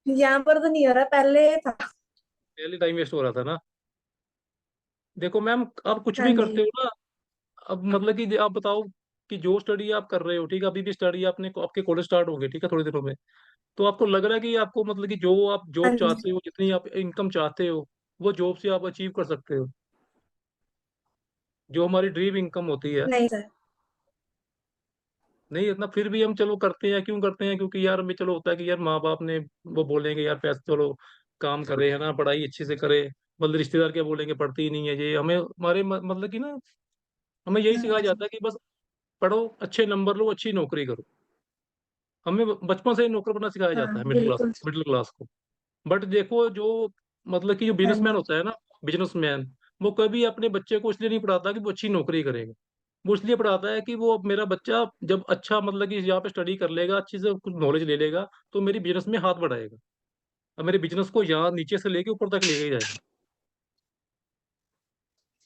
यहाँ पर तो नहीं हो रहा, पहले था। पहले टाइम वेस्ट हो रहा था ना। देखो मैम, आप कुछ हाँ भी जी। करते हो ना, अब मतलब कि आप बताओ कि जो स्टडी आप कर रहे हो, ठीक है, अभी भी स्टडी आपने, आपके कॉलेज स्टार्ट होंगे, ठीक है, थोड़ी दिनों में, तो आपको लग रहा है कि आपको मतलब कि जो आप हाँ जॉब जी। चाहते हो, जितनी आप इनकम चाहते हो, वो जॉब से आप अचीव कर सकते हो? जो हमारी ड्रीम इनकम होती है। नहीं सर। नहीं इतना फिर भी हम चलो करते हैं, क्यों करते हैं? क्योंकि यार हमें चलो होता है कि यार माँ बाप ने वो बोलेंगे यार पैसे, चलो काम करे है ना, पढ़ाई अच्छे से करे। मतलब रिश्तेदार क्या बोलेंगे, पढ़ती ही नहीं है ये, हमें हमारे मतलब कि ना, हमें यही सिखाया हाँ जाता है कि बस पढ़ो, अच्छे नंबर लो, अच्छी नौकरी करो। हमें बचपन से ही नौकर बनना सिखाया हाँ जाता है, बिल्कुल सर। मिडिल क्लास को। बट देखो जो मतलब कि जो हाँ बिजनेसमैन जी। होता है ना, बिजनेसमैन, वो कभी अपने बच्चे को इसलिए नहीं पढ़ाता कि वो अच्छी नौकरी करेगा। वो इसलिए पढ़ाता है कि वो मेरा बच्चा जब अच्छा मतलब कि यहाँ पे स्टडी कर लेगा, अच्छी से कुछ नॉलेज ले लेगा, तो मेरी बिजनेस में हाथ बढ़ाएगा। अब मेरे बिजनेस को यहाँ नीचे से लेके ऊपर तक लेके जाएगा।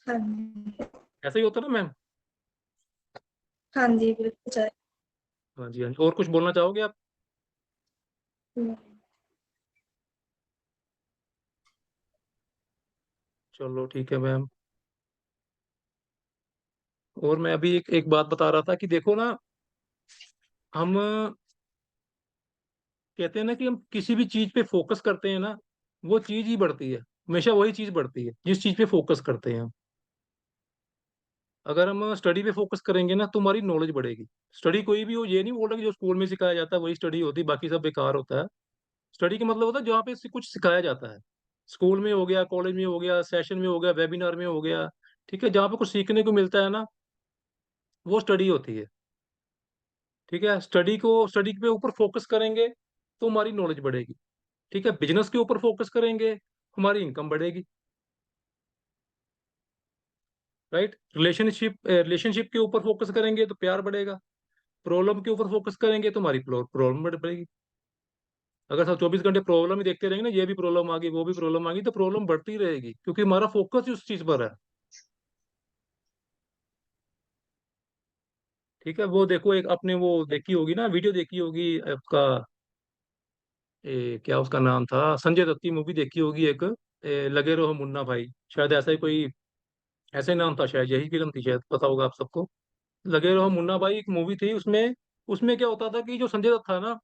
हाँ जी। ऐसा ही होता है ना मैम? हाँ जी बिल्कुल सर। हाँ जी, हाँ जी। और कुछ बोलना चाहोगे आप? हम्म, चलो ठीक है मैम। और मैं अभी एक बात बता रहा था कि देखो ना, हम कहते हैं ना कि हम किसी भी चीज पे फोकस करते हैं ना, वो चीज ही बढ़ती है। हमेशा वही चीज बढ़ती है जिस चीज पे फोकस करते हैं हम। अगर हम स्टडी पे फोकस करेंगे ना तो हमारी नॉलेज बढ़ेगी। स्टडी कोई भी हो, ये नहीं बोल रहा कि जो स्कूल में सिखाया जाता है वही स्टडी होती है, बाकी सब बेकार होता है। स्टडी का मतलब होता है जहाँ पे कुछ सिखाया जाता है। स्कूल में हो गया, कॉलेज में हो गया, सेशन में हो गया, वेबिनार में हो गया। ठीक है, जहाँ पे कुछ सीखने को मिलता है ना, वो स्टडी होती है। ठीक है, स्टडी पे ऊपर फोकस करेंगे तो हमारी नॉलेज बढ़ेगी। ठीक है, बिजनेस के ऊपर फोकस करेंगे, हमारी इनकम बढ़ेगी। राइट, रिलेशनशिप के ऊपर फोकस करेंगे तो प्यार बढ़ेगा। प्रॉब्लम के ऊपर फोकस करेंगे तो हमारी प्रॉब्लम बढ़ेगी। अगर सब 24 घंटे प्रॉब्लम ही देखते रहेंगे ना, ये भी प्रॉब्लम आ गई, वो भी प्रॉब्लम आ गई, तो प्रॉब्लम बढ़ती रहेगी, क्योंकि हमारा फोकस ही उस चीज पर है। ठीक है, वो देखो एक आपने वो देखी होगी ना, वीडियो देखी होगी आपका, क्या उसका नाम था, संजय दत्त की मूवी देखी होगी एक, लगे रहो मुन्ना भाई, शायद ऐसा ही कोई, ऐसे ही नाम था शायद, यही फिल्म थी शायद, पता होगा आप सबको। लगे रहो मुन्ना भाई एक मूवी थी, उसमें उसमें क्या होता था कि जो संजय दत्त था ना,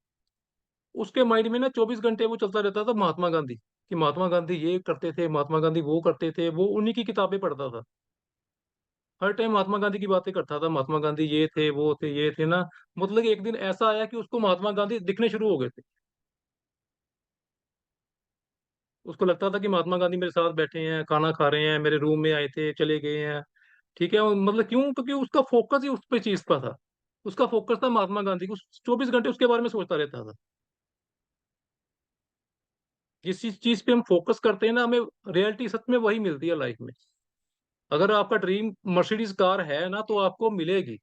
उसके माइंड में ना 24 घंटे वो चलता रहता था महात्मा गांधी, कि महात्मा गांधी ये करते थे, महात्मा गांधी वो करते थे, वो उन्हीं की किताबें पढ़ता था। हर टाइम महात्मा गांधी की बातें करता था, महात्मा गांधी ये थे, वो थे, ये थे ना। मतलब कि एक दिन ऐसा आया कि उसको महात्मा गांधी दिखने शुरू हो गए थे। उसको लगता था कि महात्मा गांधी मेरे साथ बैठे हैं, खाना खा रहे हैं, मेरे रूम में आए थे, चले गए हैं। ठीक है, और मतलब क्यों? क्योंकि उसका फोकस ही उस पे चीज का था। उसका फोकस था महात्मा गांधी को, 24 घंटे उसके बारे में सोचता रहता था। जिस चीज चीज पे हम फोकस करते हैं ना, हमें रियलिटी सच में वही मिलती है लाइफ में। अगर आपका ड्रीम मर्सिडीज कार है ना, तो आपको मिलेगी।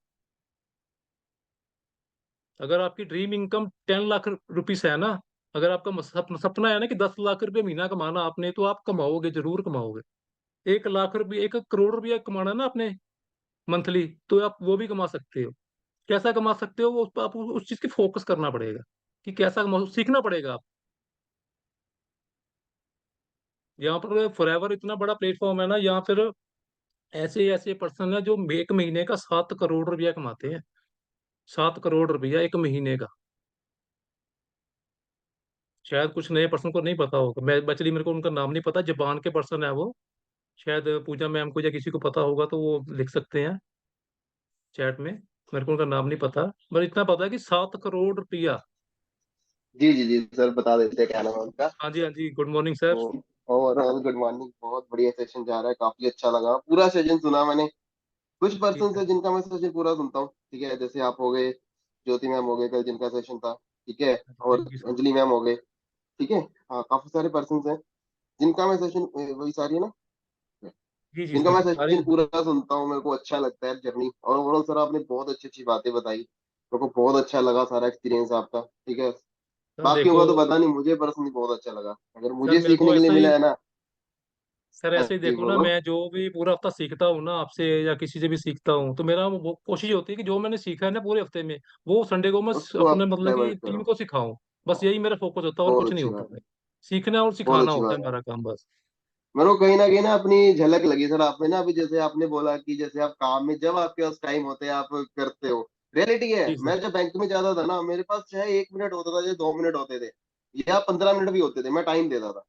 अगर आपकी ड्रीम इनकम 10 लाख रुपीस है ना, अगर आपका सपना है ना कि 10 लाख रुपए महीना कमाना आपने, तो आप कमाओगे, जरूर कमाओगे। 1 लाख रुपये, 1 करोड़ रुपया कमाना ना आपने मंथली, तो आप वो भी कमा सकते हो। कैसा कमा सकते हो, वो आपको उस चीज की फोकस करना पड़ेगा कि कैसा कमा, सीखना पड़ेगा आप। यहाँ पर फॉरएवर इतना बड़ा प्लेटफॉर्म है ना, यहाँ फिर ऐसे ऐसे पर्सन है जो एक महीने का 7 करोड़ रुपया कमाते हैं। 7 करोड़ रुपया एक महीने का। शायद कुछ नए पर्सन को नहीं पता होगा, मैं एक्चुअली मेरे को उनका नाम नहीं पता, जापान के पर्सन है वो। शायद पूजा मैम को या किसी को पता होगा तो वो लिख सकते हैं चैट में। मेरे को उनका नाम नहीं पता, बट इतना पता है कि 7 करोड़ रुपया। जी जी जी सर, बता देते हैं क्या नाम है उनका। हाँ जी, हाँ जी, गुड मॉर्निंग सर। तो ओवरऑल गुड मॉर्निंग, बहुत बढ़िया सेशन जा रहा है, काफी अच्छा लगा पूरा सेशन सुना मैंने। कुछ ठीक पर्सन है, है जिनका मैं सेशन पूरा सुनता हूँ, ठीक है, जैसे आप हो गए, ज्योति मैम हो गए कल जिनका सेशन था, ठीक है, और thank you sir. Anjali ma'am हो गए, ठीक है। हाँ, काफी सारे पर्सन हैं जिनका मैं सेशन, वही सारी है ना, जी जी जिनका सर, मैं अरे सेशन पूरा सुनता हूँ, मेरे को अच्छा लगता है जर्नी। और ओवरऑल सर आपने बहुत अच्छी अच्छी बातें बताई, मेरे को बहुत अच्छा लगा सारा एक्सपीरियंस आपका, ठीक है। सर बाकियों देखो, का तो पता नहीं, मुझे पर्सनली बहुत अच्छा लगा, अगर सर मुझे मेरे को सीखने के लिए ऐसा मिला ही, है ना। सर हाँ ऐसे ही जी देखो ना, बोलो। मैं जो भी पूरा हफ्ता सीखता हूँ ना आपसे या किसी से भी सीखता हूँ, तो मेरा वो कोशिश होती है कि जो मैंने सीखा है ना पूरे हफ्ते में, वो संडे को मैं उसको आप अपने मतलब डाइवर्ट कि करो। टीम को सिखाऊं। बस हाँ, यही मेरा फोकस होता है, और बहुत कुछ नहीं अच्छी होता बात है, है। सीखना और बहुत सिखाना अच्छी होता है बात है। हमारा काम बस। मेरे को कहीं ना अपनी झलक लगी सर आपने ना, अभी जैसे आपने बोला कि जैसे आप काम में जब आपके पास टाइम होते हैं आप करते हो। रियलिटी है, जी सर। मैं जब बैंक में जाता था ना, मेरे पास चाहे 1 मिनट होता था, चाहे 2 मिनट होते थे, या 15 मिनट भी होते थे, मैं टाइम देता था।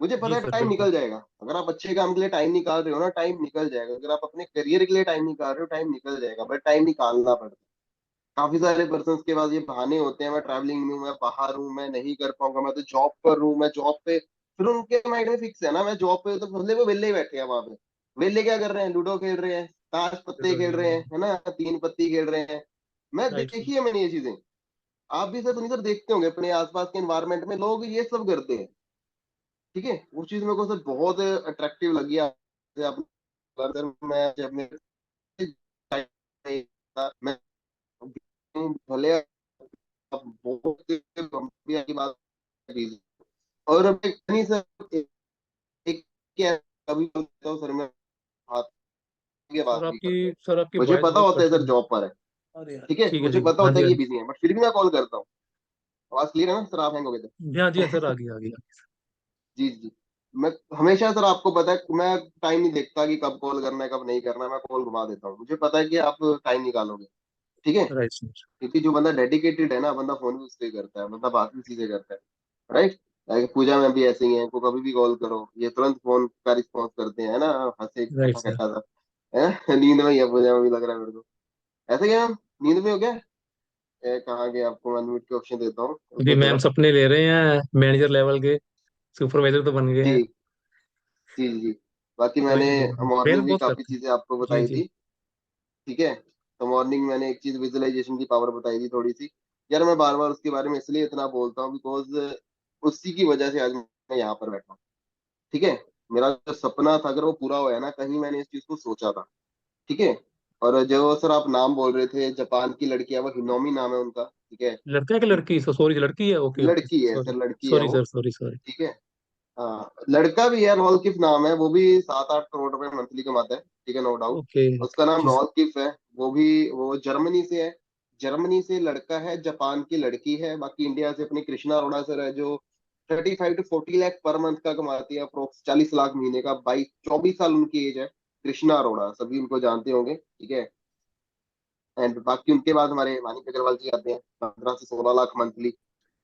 मुझे पता जी है सर, टाइम बिल्कुल। निकल जाएगा। अगर आप अच्छे काम के लिए टाइम निकाल रहे हो ना, टाइम निकल जाएगा। अगर आप अपने करियर के लिए टाइम निकाल रहे हो, टाइम निकल जाएगा, बट टाइम निकालना पड़ता है। काफी सारे पर्सन के पास ये बहाने होते हैं, मैं ट्रैवलिंग में हूँ, मैं बाहर हूँ, मैं नहीं कर पाऊंगा, मैं तो जॉब पर हूँ, मैं जॉब पे। फिर उनके माइंड में फिक्स है ना, मैं जॉब पे, तो मतलब वो वेले ही बैठे हैं वहां पे। वेले क्या कर रहे हैं? लूडो खेल रहे हैं, ताश पत्ते खेल रहे हैं, है ना, तीन पत्ती खेल रहे हैं। मैं राइट सर। देखी है मैंने ये चीजें। आप भी सर, सुनी सर, देखते होंगे अपने आसपास के एनवायरनमेंट में लोग ये सब करते हैं। ठीक है, वो चीज मेरे को सर बहुत अट्रैक्टिव लगी। आप सर, मैं जब मेरे मैं भले आप बहुत गंभीर की बात कीजिए। और अब एक नहीं सर, एक क्या, कभी बोलता हूँ सर, मैं हाथ की बात भी करते हैं। सर आपकी मुझे वॉइस पता बहुत होता है कट सर रही है। जॉब पर है। अरे यार, ठीक है, ठीक है मुझे ठीक है, पता हाँ होता जी है हाँ कि जी। बिजी है, बट फिर भी मैं कॉल करता हूँ। आवाज क्लियर है ना सर? आप हैंग हो गए थे? हाँ जी सर, आ गया आ गया। जी जी। मैं हमेशा सर, आपको पता है, मैं टाइम नहीं देखता कि कब कॉल करना है कब नहीं करना है, मैं कॉल घुमा देता हूँ। मुझे पता है कि आप टाइम निकालोगे। ठीक है, राइट सर। क्योंकि जो बंदा डेडिकेटेड है ना, बंदा फोन भी उससे ही करता है, बंदा बाकी चीजें करता है। राइट। पूजा में भी ऐसे ही है, को कभी भी कॉल करो ये तुरंत फोन का रिस्पॉन्स करते हैं, है ना। हंसे राइट खट्टा सर। खट्टा सा। है नींद में ही है, पूजा में भी लग रहा है मेरे को। ऐसे क्या हम नींद में हो गया? कहाँ गए? आपको मैं अनम्यूट के ऑप्शन देता हूँ, अभी रुको मैम थोड़ा। सपने ले रहे हैं, मैनेजर लेवल के सुपरवाइजर तो बन गए हैं। जी जी जी। बाकी कोई मैंने नहीं कोई नहीं, मॉर्निंग मेहनत भी बहुत काफी करते चीजें आपको हैं। जी बताई जी। थी। ठीक है, तो मॉर्निंग मैंने एक चीज विजुअलाइजेशन की पावर बताई थी थोड़ी सी। यार मैं बार बार उसके बारे में इसलिए इतना बोलता हूँ बिकॉज उसी की वजह से आज मैं यहाँ पर बैठा हूँ। ठीक है, मेरा जो सपना था अगर वो पूरा हुआ है ना, कहीं मैंने इस चीज को सोचा था। ठीक है। और जो सर आप नाम बोल रहे थे, जापान की लड़की है, वो हिनोमी नाम है उनका। ठीक है। लड़का है कि लड़की? सॉरी, लड़की है, ओके ओके, लड़की है सॉरी। सर, लड़की है सॉरी वो। Sir, sorry sorry. ठीक है। हाँ, लड़का भी है, नॉलकिफ नाम है, वो भी 7-8 करोड़ रुपए मंथली कमाता है। ठीक है, नो डाउट। ओके। उसका नाम जी सर। नॉलकिफ है। वो भी, वो जर्मनी से है। जर्मनी से लड़का है, जापान की लड़की है। बाकी इंडिया से अपनी कृष्णा अरोड़ा सर है, जो 35 to 40 लाख पर मंथ का कमाती है, अप्रोक्स 40 लाख महीने का। 22-24 साल उनकी एज है। कृष्णा अरोड़ा, सभी उनको जानते होंगे। ठीक है। एंड बाकी उनके बाद हमारे मानिक अग्रवाल जी आते हैं, 15 से 16 लाख मंथली।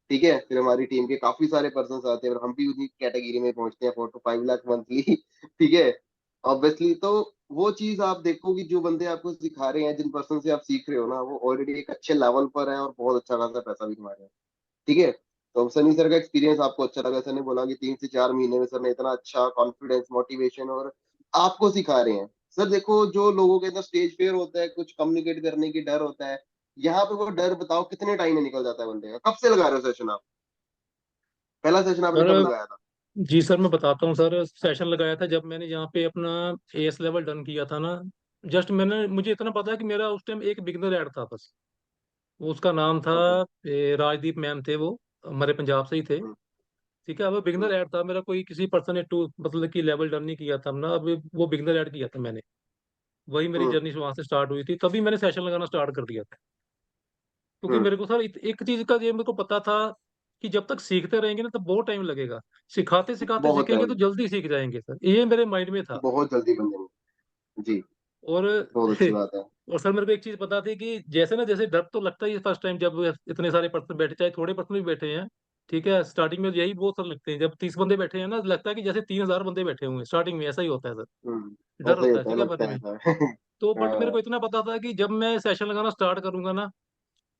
ठीक है, फिर हमारी टीम के काफी सारे पर्सन आते हैं, और हम भी उन्हीं कैटेगरी में पहुंचते हैं, 4 to 5 लाख मंथली। ठीक है। ऑब्वियसली, तो वो चीज आप देखो कि जो बंदे आपको सिखा रहे हैं, जिन पर्सन से आप सीख रहे हो ना, वो ऑलरेडी एक अच्छे लेवल पर है और बहुत अच्छा खासा पैसा भी कमा रहे हैं। ठीक है। तो सनी सर का एक्सपीरियंस आपको अच्छा लगा। सर ने बोला कि 3 से 4 महीने में सर ने इतना अच्छा कॉन्फिडेंस, मोटिवेशन, और आपको सिखा रहे हैं। सर देखो, जो लोगों के अंदर स्टेज फेयर होता है, कुछ कम्युनिकेट करने की डर होता है, यहाँ पे वो डर बताओ कितने टाइम में निकल जाता है बंदे का। कब से लगा रहे हो सेशन आप? पहला सेशन आपने सर कब लगाया था? जी सर, मैं बताता हूँ सर। सेशन लगाया था जब मैंने यहाँ पे अपना एएस लेवल डन किया था ना। जस्ट मुझे इतना पता है कि मेरा उस टाइम एक बिगनर ऐड था बस। वो उसका नाम था, ओके। राजदीप मैम थे वो, हमारे पंजाब से ही थे। हम्म। ठीक है, वो बिगनर हम्म। ऐड था मेरा, कोई किसी पर्सन ने टू मतलब कि लेवल डन नहीं किया था ना। अब वो बिगनर ऐड किया था मैंने। वही मेरी हम्म। जर्नी वहां से स्टार्ट हुई थी, तभी मैंने सेशन लगाना स्टार्ट कर दिया था। क्योंकि हम्म। मेरे को सर एक चीज का ये मेरे को पता था कि जब तक सीखते रहेंगे ना तब बहुत टाइम लगेगा। सिखाते सिखाते बहुत सीखेंगे टाइम, तो जल्दी सीख जाएंगे सर, ये मेरे माइंड में था। बहुत जल्दी बन जाएंगे। जी। और बहुत अच्छी बात है। और सर मेरे को एक चीज पता थी कि जैसे ना, जैसे डर तो लगता ही है फर्स्ट टाइम जब इतने सारे पर्सन बैठे, चाहे थोड़े पर्सन भी बैठे हैं। ठीक है, स्टार्टिंग में यही बहुत सर लगते हैं, जब 30 बंदे बैठे हैं ना, लगता है कि जैसे 3000 बंदे बैठे हुए हैं। स्टार्टिंग में ऐसा ही होता है सर, डर ऐसा ही होता है होता है, ठीक है लगता बनने है में। ऐसा। तो बट मेरे को हाँ, इतना पता था कि जब मैं सेशन लगाना स्टार्ट करूंगा ना,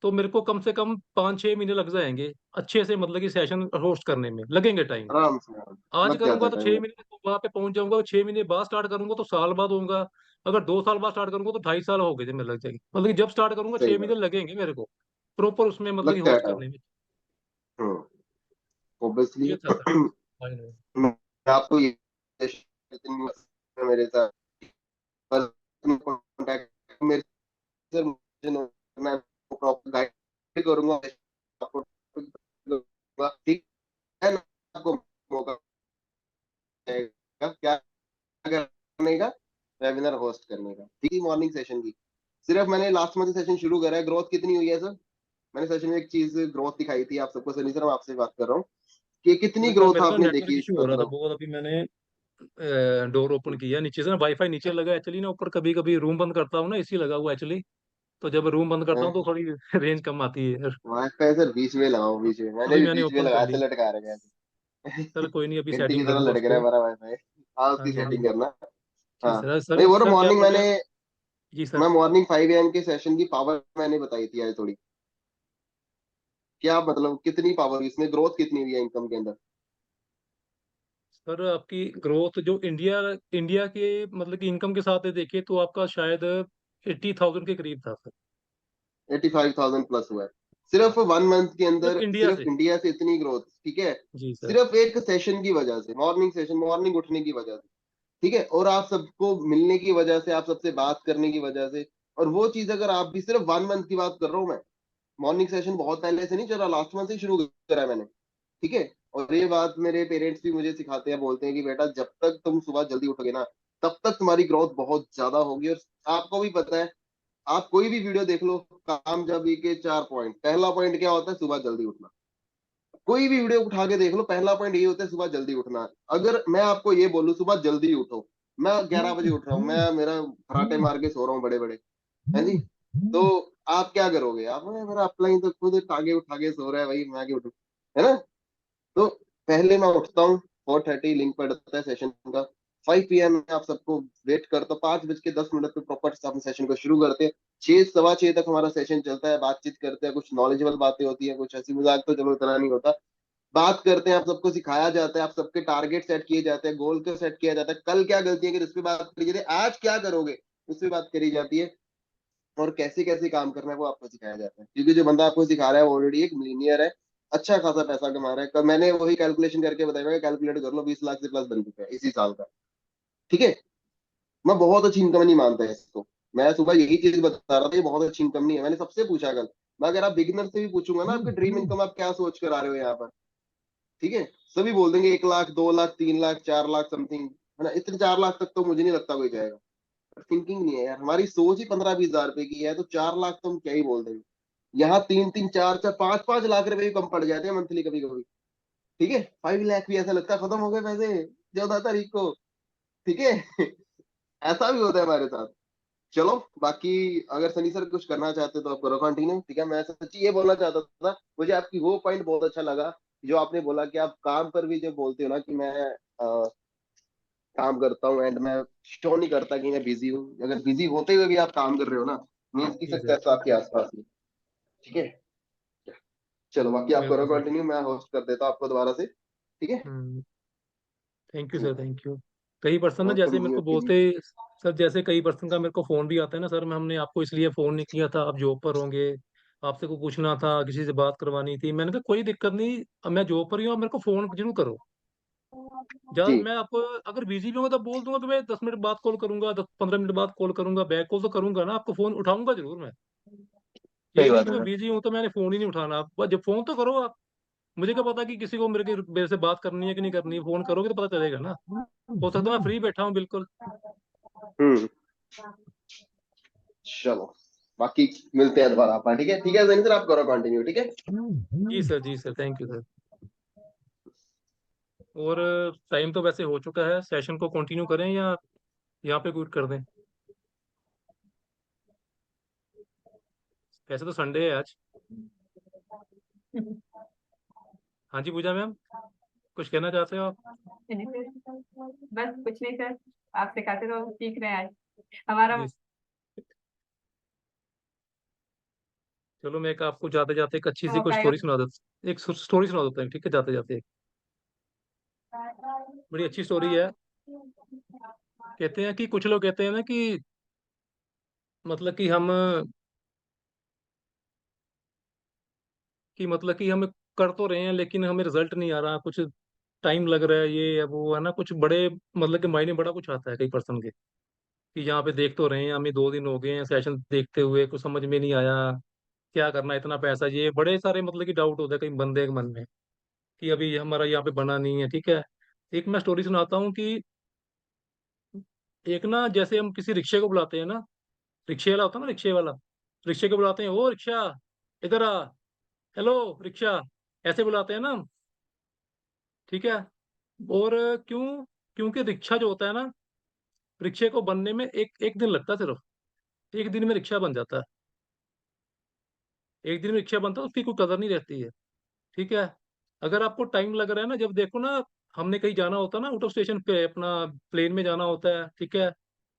तो मेरे को कम से कम 5-6 महीने लग जाएंगे अच्छे से, मतलब कि सेशन होस्ट करने में लगेंगे टाइम। आराम से आज लग जाता करूंगा है तो टाइम। 6 महीने तक वहां पे पहुंच जाऊंगा, 6 महीने बाद स्टार्ट करूंगा तो साल बाद होऊंगा। अगर 2 साल बाद स्टार्ट करूंगा तो 2.5 साल हो गए थे मेरे लग जाएंगे, मतलब कि जब स्टार्ट करूंगा सही 6 महीने बात। लगेंगे मेरे को प्रॉपर उसमें, मतलब कि लगता है होस्ट टाइम। करने में। हम्म। ऑब्वियसली। ये था सर फाइनल। मैं आपको ये मेरे साथ कांटेक्ट मेरे सर, मुझे मैं प्रॉपर गाइड करूंगा आपको। दूंगा, ठीक है ना? आपको मौका देगा क्या करने का? वेबिनार होस्ट करने का। ठीक है, मॉर्निंग सेशन की। सिर्फ मैंने लास्ट मंथ सेशन शुरू करा है, ग्रोथ कितनी हुई है सर? मैंने सेशन में एक चीज ग्रोथ दिखाई थी आप सबको। सर, मैं आपसे बात कर रहा हूँ कि कितनी अरे सर ग्रोथ मेरे को आपने नेटवर्क देखी, इशू हो रहा था मतलब। बहुत, अभी मैंने डोर ओपन किया नीचे से ना, वाईफाई नीचे लगा एक्चुअली ना, ऊपर कभी कभी रूम बंद करता हूँ ना, इसी लगा हुआ एक्चुअली। तो जब रूम बंद करता हूँ तो थोड़ी रेंज कम आती है। वाईफाई सर बीच में लगाओ, बीच में मैंने अभी भी मैंने बीच में ओपन कर लगाया था, ली। लटका रखे हैं। सर कोई नहीं, अभी घंटी की सेटिंग तरह करूंगा लटक रहा है उसको। हमारा वाईफाई। हाँ, हाँ उसकी जी हाँ सेटिंग जी। करना। जी हाँ, सर। सर नहीं वो सर क्या मॉर्निंग बोल रहे मैंने, हैं आप? जी सर। मैं मॉर्निंग 5 AM के सेशन की पावर मैंने बताई थी आज थोड़ी। क्या मतलब कितनी पावर, इसमें ग्रोथ कितनी हुई है इनकम के अंदर? सर आपकी ग्रोथ जो इंडिया इंडिया के मतलब कि इनकम के साथ देखिए तो आपका शायद 80,000 के करीब था सर। 85,000 प्लस हुआ है सिर्फ 1 मंथ के सिर्फ अंदर, इंडिया सिर्फ से। इंडिया से इतनी ग्रोथ, ठीक है? जी सर। सिर्फ एक सेशन की वजह से, मॉर्निंग सेशन, मॉर्निंग उठने की वजह से, ठीक है, और आप सबको मिलने की वजह से, आप सबसे बात करने की वजह से। और वो चीज अगर आप भी, सिर्फ 1 मंथ की बात कर रहा हूँ मैं, मॉर्निंग सेशन बहुत पहले से नहीं चल रहा, लास्ट मंथ से ही शुरू करा है मैंने, ठीक है। और ये बात मेरे पेरेंट्स भी मुझे सिखाते हैं, बोलते हैं कि बेटा जब तक तुम सुबह जल्दी उठोगे ना, तब तक तुम्हारी ग्रोथ बहुत ज्यादा होगी। और आपको भी पता है, आप कोई भी वीडियो देख लो, कामयाबी के 4 पॉइंट, पहला पॉइंट क्या होता है? सुबह जल्दी उठना। कोई भी वीडियो उठा के देख लो, पहला पॉइंट ये होता है, सुबह जल्दी उठना। अगर मैं आपको ये बोलूं सुबह जल्दी उठो, मैं 11 बजे उठ रहा हूँ, मैं मेरा फराटे मार के सो रहा हूँ बड़े बड़े, है जी, तो आप क्या करोगे? आप मेरा अपलाइन तो खुद टागे उठा के सो रहा है भाई, मैं आगे उठू, है ना? तो पहले मैं उठता हूँ, 4:30 लिंक पड़ता है सेशन का, 5 PM में आप सबको वेट करता हूँ, 5:10 पे प्रॉपर अपने सेशन को शुरू करते हैं। 6, 6:15 तक हमारा सेशन चलता है, बातचीत करते हैं, कुछ नॉलेजेबल बातें होती हैं, कुछ हंसी मजाक तो चलो इतना नहीं होता, बात करते हैं, आप सबको सिखाया जाता है, आप सबके टारगेट सेट किए जाते हैं, गोल को सेट किया जाता है, कल क्या गलती है कि उस पर बात करी जाती है, आज क्या करोगे उस पर बात करी जाती है, और कैसे कैसे काम करना है वो आपको सिखाया जाता है, क्योंकि जो बंदा आपको सिखा रहा है वो ऑलरेडी एक मिलीनियर है, अच्छा खासा पैसा कमा रहा है। कल मैंने वही कैलकुलेशन करके बताया, कैलकुलेट कर लो, 20 लाख से प्लस बन चुका है इसी साल का, ठीक है। मैं बहुत अच्छी इनकम नहीं मानता है इसको, मैं सुबह यही चीज बता रहा था, ये बहुत अच्छी इनकम नहीं है। मैंने सबसे पूछा कल, मैं अगर आप बिगिनर से भी पूछूंगा ना, आपकी ड्रीम इनकम आप क्या सोच कर आ रहे हो यहाँ पर, ठीक है, सभी बोल देंगे 1 लाख, 2 लाख, 3 लाख, 4 लाख समथिंग, है ना? इतने 4 लाख तक तो मुझे नहीं लगता कोई जाएगा। थिंकिंग नहीं है यार, हमारी सोच ही 15-20 हजार रुपए की है, तो 4 लाख तो हम क्या ही बोल देंगे। यहाँ 3-3, 4-4, 5-5 लाख रुपए भी कम पड़ जाते हैं मंथली कभी कभी, ठीक है। 5 लाख भी ऐसा लगता है खत्म हो गए पैसे 14 तारीख को, ठीक है। ऐसा भी होता है हमारे साथ। चलो, बाकी अगर सनी सर कुछ करना चाहते तो आप करो कंटिन्यू, ठीक है। मैं सच्ची ये बोलना चाहता था, मुझे आपकी वो पॉइंट बहुत अच्छा लगा, जो आपने बोला कि आप काम पर भी जब बोलते हो ना कि मैं काम करता हूँ, एंड मैं शो नहीं करता कि मैं बिजी हूँ, अगर बिजी होते हुए भी आप काम कर रहे हो ना, मीन्स की जी सर। सक्सेस आपके आसपास ही, ठीक है। चलो, बाकी आप करो बिल्कुल सर। कंटिन्यू, मैं होस्ट कर देता हूँ आपको दोबारा से, ठीक है। हम्म। Thank you sir, thank you. कई पर्सन ना ओके जैसे मेरे जी, को ओके जी। बोलते, सर जैसे कई पर्सन का मेरे को फोन भी आता है ना सर, मैं हमने आपको इसलिए फोन नहीं किया था, आप जॉब पर होंगे, आपसे को पूछना था, किसी से बात करवानी थी। मैंने कहा कोई दिक्कत नहीं, अब मैं जॉब पर ही हूँ, आप मेरे को फोन जरूर करो। ज्यादा जी, मैं आपको अगर बिजी भी होंगे तो बोल दूंगा कि मैं 10 मिनट बाद कॉल करूंगा, 10-15 मिनट बाद कॉल करूंगा, बैक कॉल तो करूंगा ना, आपको फोन उठाऊंगा जरूर मैं। सही ये नहीं बात कि है मैं सर। बिजी हूं तो मैंने फोन ही नहीं उठाना, आप बस जब फोन तो करो आप। मुझे क्या पता कि किसी को मेरे से बात करनी है कि नहीं करनी है, फोन करोगे तो पता चलेगा ना। हो सकता है मैं फ्री बैठा हूँ बिल्कुल। हम्म। चलो, बाकी मिलते हैं दोबारा अपन, ठीक है, ठीक है सनी सर, आप करो कंटिन्यू, ठीक है। जी सर, जी सर, थैंक यू सर। और टाइम तो वैसे हो चुका है, सेशन को कंटिन्यू करें या यहाँ पे क्विट कर दें? वैसे तो संडे है आज। हाँ जी पूजा मैम, कुछ कहना चाहते हो आप? बस कुछ नहीं सर, आप सिखाते रहो, सीख रहे हैं आज हमारा। जी। चलो मैं एक आपको जाते जाते एक अच्छी सी हो कोई पाएगा। स्टोरी सुना देता, एक स्टोरी सुना देता हूँ, ठीक है, जाते जाते। बड़ी अच्छी स्टोरी है। कहते हैं कि कुछ लोग कहते हैं ना कि मतलब कि हम हम कर तो रहे हैं लेकिन हमें रिजल्ट नहीं आ रहा, कुछ टाइम लग रहा है, ये है वो है ना, कुछ बड़े मतलब कि मायने बड़ा कुछ आता है कई पर्सन के, कि यहाँ पे देख तो रहे हैं, हमें 2 दिन हो गए हैं सेशन देखते हुए, कुछ समझ में नहीं आया, क्या करना है, इतना पैसा, ये बड़े सारे मतलब कि डाउट होता है कई बंदे के मन में, कि अभी हमारा यहाँ पे बना नहीं है, ठीक है। एक मैं स्टोरी सुनाता हूँ कि एक ना, जैसे हम किसी रिक्शे को बुलाते हैं ना, रिक्शे वाला होता है ना, रिक्शे वाला, रिक्शे को बुलाते हैं, ओ रिक्शा इधर आ, हेलो रिक्शा, ऐसे बुलाते हैं ना हम, ठीक है। और क्यों? क्योंकि रिक्शा जो होता है ना, रिक्शे को बनने में एक एक दिन लगता है सिर्फ, एक दिन में रिक्शा बन जाता है, एक दिन में रिक्शा बनता है, उसकी कोई कदर नहीं रहती है, ठीक है। अगर आपको टाइम लग रहा है ना, जब देखो ना, हमने कहीं जाना होता है ना, आउट ऑफ स्टेशन पे अपना प्लेन में जाना होता है, ठीक है,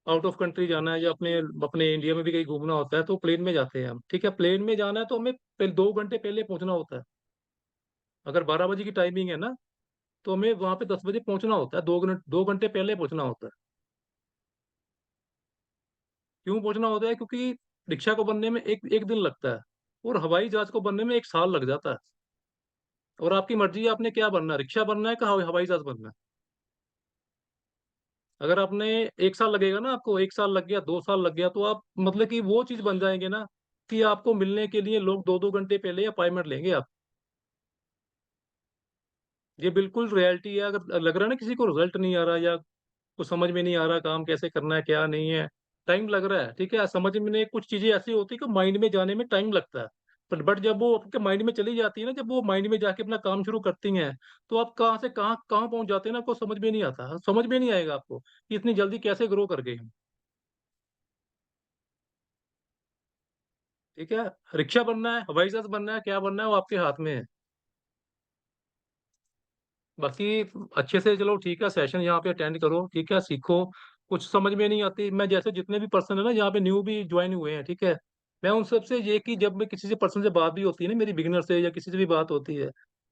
आउट ऑफ कंट्री जाना है या अपने अपने इंडिया में भी कहीं घूमना होता है तो प्लेन में जाते हैं हम, ठीक है। प्लेन में जाना है तो हमें 2 घंटे पहले पहुंचना होता है। अगर 12 बजे की टाइमिंग है ना, तो हमें वहां पे 10 बजे पहुंचना होता है, 2 घंटे पहले पहुंचना होता है। क्यों पहुंचना होता है? क्योंकि रिक्शा को बनने में एक एक दिन लगता है, और हवाई जहाज को बनने में 1 साल लग जाता है। और आपकी मर्जी है, आपने क्या बनना है, रिक्शा बनना है कि हवाई जहाज बनना है। अगर आपने 1 साल लगेगा ना, आपको 1 साल लग गया, 2 साल लग गया, तो आप मतलब कि वो चीज बन जाएंगे ना, कि आपको मिलने के लिए लोग 2-2 घंटे पहले अपॉइंटमेंट लेंगे आप। ये बिल्कुल रियलिटी है। अगर लग रहा है ना किसी को रिजल्ट नहीं आ रहा, या कुछ समझ में नहीं आ रहा, काम कैसे करना है क्या नहीं है, टाइम लग रहा है, ठीक है, समझ में कुछ चीजें ऐसी होती है कि माइंड में जाने में टाइम लगता है। बट जब वो आपके माइंड में चली जाती है ना, जब वो माइंड में जाके अपना काम शुरू करती हैं, तो आप कहाँ से कहाँ कहाँ पहुंच जाते हैं ना, आपको समझ में नहीं आता, समझ में नहीं आएगा आपको कि इतनी जल्दी कैसे ग्रो कर गए हम। ठीक है। रिक्शा बनना है, हवाई जहाज बनना है, क्या बनना है, वो आपके हाथ में है। बाकी अच्छे से चलो, ठीक है, सेशन यहाँ पे अटेंड करो, ठीक है, सीखो। कुछ समझ में नहीं आती, मैं जैसे जितने भी पर्सन है ना यहाँ पे न्यू भी ज्वाइन हुए हैं, ठीक है, मैं उन सबसे ये कि जब मैं किसी से पर्सन से बात भी होती है ना, मेरी बिगिनर से या किसी से भी बात होती है,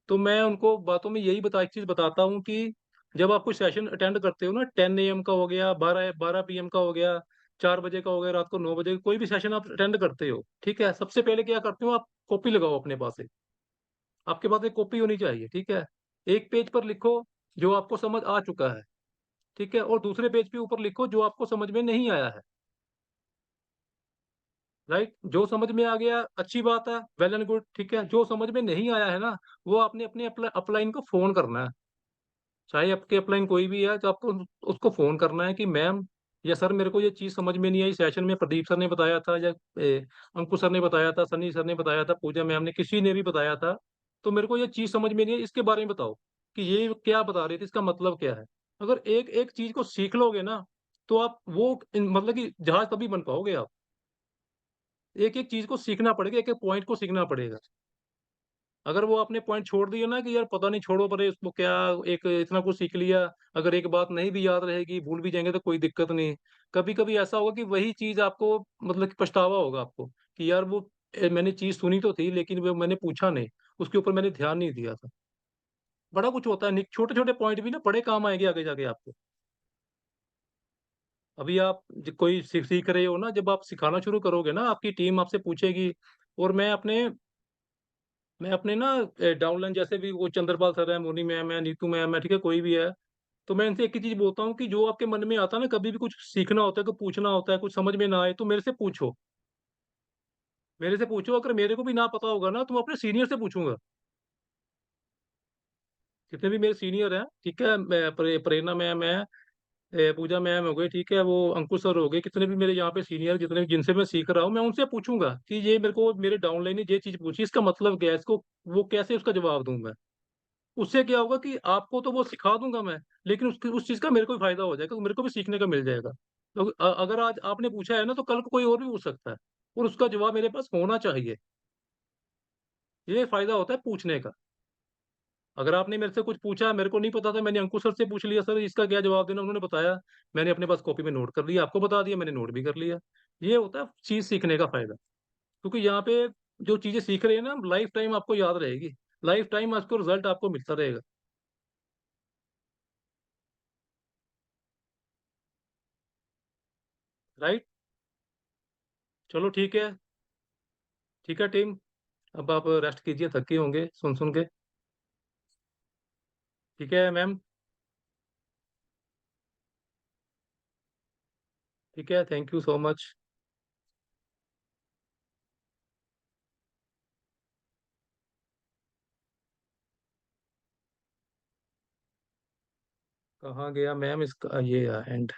तो मैं उनको बातों में यही एक चीज बताता हूँ कि जब आप कोई सेशन अटेंड करते हो ना, 10 AM का हो गया, 12 PM का हो गया, 4 बजे का हो गया, रात को 9 बजे, कोई भी सेशन आप अटेंड करते हो, ठीक है, सबसे पहले क्या करते हो आप? कॉपी लगाओ अपने पास एक, आपके पास एक कॉपी होनी चाहिए, ठीक है। एक पेज पर लिखो जो आपको समझ आ चुका है, ठीक है, और दूसरे पेज पे ऊपर लिखो जो आपको समझ में नहीं आया है। राइट, जो समझ में आ गया अच्छी बात है, वेल एंड गुड, ठीक है। जो समझ में नहीं आया है ना, वो आपने अपने अपलाइन को फोन करना है, चाहे आपके अपलाइन कोई भी है, तो आपको उसको फोन करना है कि मैम या सर, मेरे को ये चीज समझ में नहीं आई, सेशन में प्रदीप सर ने बताया था, या अंकुश सर ने बताया था, सनी सर ने बताया था, पूजा मैम ने, किसी ने भी बताया था, तो मेरे को ये चीज समझ में नहीं है, इसके बारे में बताओ कि ये क्या बता रहे थे, इसका मतलब क्या है। अगर एक एक चीज को सीख लोगे ना, तो आप वो मतलब कि जहाज तभी बन पाओगे आप। एक एक चीज को सीखना पड़ेगा, एक एक पॉइंट को सीखना पड़ेगा। अगर वो आपने पॉइंट छोड़ दिया ना कि यार पता नहीं, छोड़ो परे उसको, क्या एक इतना कुछ सीख लिया, अगर एक बात नहीं भी याद रहेगी, भूल भी जाएंगे तो कोई दिक्कत नहीं। कभी कभी ऐसा होगा कि वही चीज आपको मतलब कि पछतावा होगा आपको कि यार वो मैंने चीज सुनी तो थी, लेकिन वो मैंने पूछा नहीं, उसके ऊपर मैंने ध्यान नहीं दिया था। बड़ा कुछ होता है, छोटे छोटे पॉइंट भी ना बड़े काम आएंगे आगे जाके आपको। अभी आप कोई सीख रहे हो ना, जब आप सिखाना शुरू करोगे ना, आपकी टीम आपसे पूछेगी। और मैं अपने ना डाउनलाइन, जैसे भी वो चंद्रपाल सर है, मोनी मैम है, नीतू मैम है, ठीक है, कोई भी है, तो मैं इनसे एक ही चीज बोलता हूँ कि जो आपके मन में आता है ना, कभी भी कुछ सीखना होता है, कुछ पूछना होता है, कुछ समझ में ना आए, तो मेरे से पूछो। मेरे से पूछो, अगर मेरे को भी ना पता होगा ना, तो मैं अपने सीनियर से पूछूंगा। जितने भी मेरे सीनियर हैं, ठीक है, प्रेरणा मैम है, पूजा मैम हो गई, ठीक है, वो अंकुश सर हो गए, कितने भी मेरे यहाँ पे सीनियर, जितने भी जिनसे मैं सीख रहा हूँ, मैं उनसे पूछूंगा कि ये मेरे को मेरे डाउनलाइन ने ये चीज पूछी, इसका मतलब क्या है, इसको वो कैसे उसका जवाब दूं मैं। उससे क्या होगा कि आपको तो वो सिखा दूंगा मैं, लेकिन उस चीज का मेरे को भी फायदा हो जाएगा, मेरे को भी सीखने का मिल जाएगा। तो अगर आज आपने पूछा है ना, तो कल को कोई और भी पूछ सकता है, और उसका जवाब मेरे पास होना चाहिए। ये फायदा होता है पूछने का। अगर आपने मेरे से कुछ पूछा, मेरे को नहीं पता था, मैंने अंकुश सर से पूछ लिया, सर इसका क्या जवाब देना, उन्होंने बताया, मैंने अपने पास कॉपी में नोट कर लिया, आपको बता दिया, मैंने नोट भी कर लिया। ये होता है चीज सीखने का फायदा। क्योंकि यहाँ पे जो चीजें सीख रहे हैं ना, लाइफ टाइम आपको याद रहेगी, लाइफ टाइम आपको रिजल्ट आपको मिलता रहेगा। राइट। चलो ठीक है, ठीक है टीम, अब आप रेस्ट कीजिए, थके होंगे सुन सुन के। ठीक है मैम। ठीक है, थैंक यू सो मच। कहाँ गया मैम इसका ये एंड?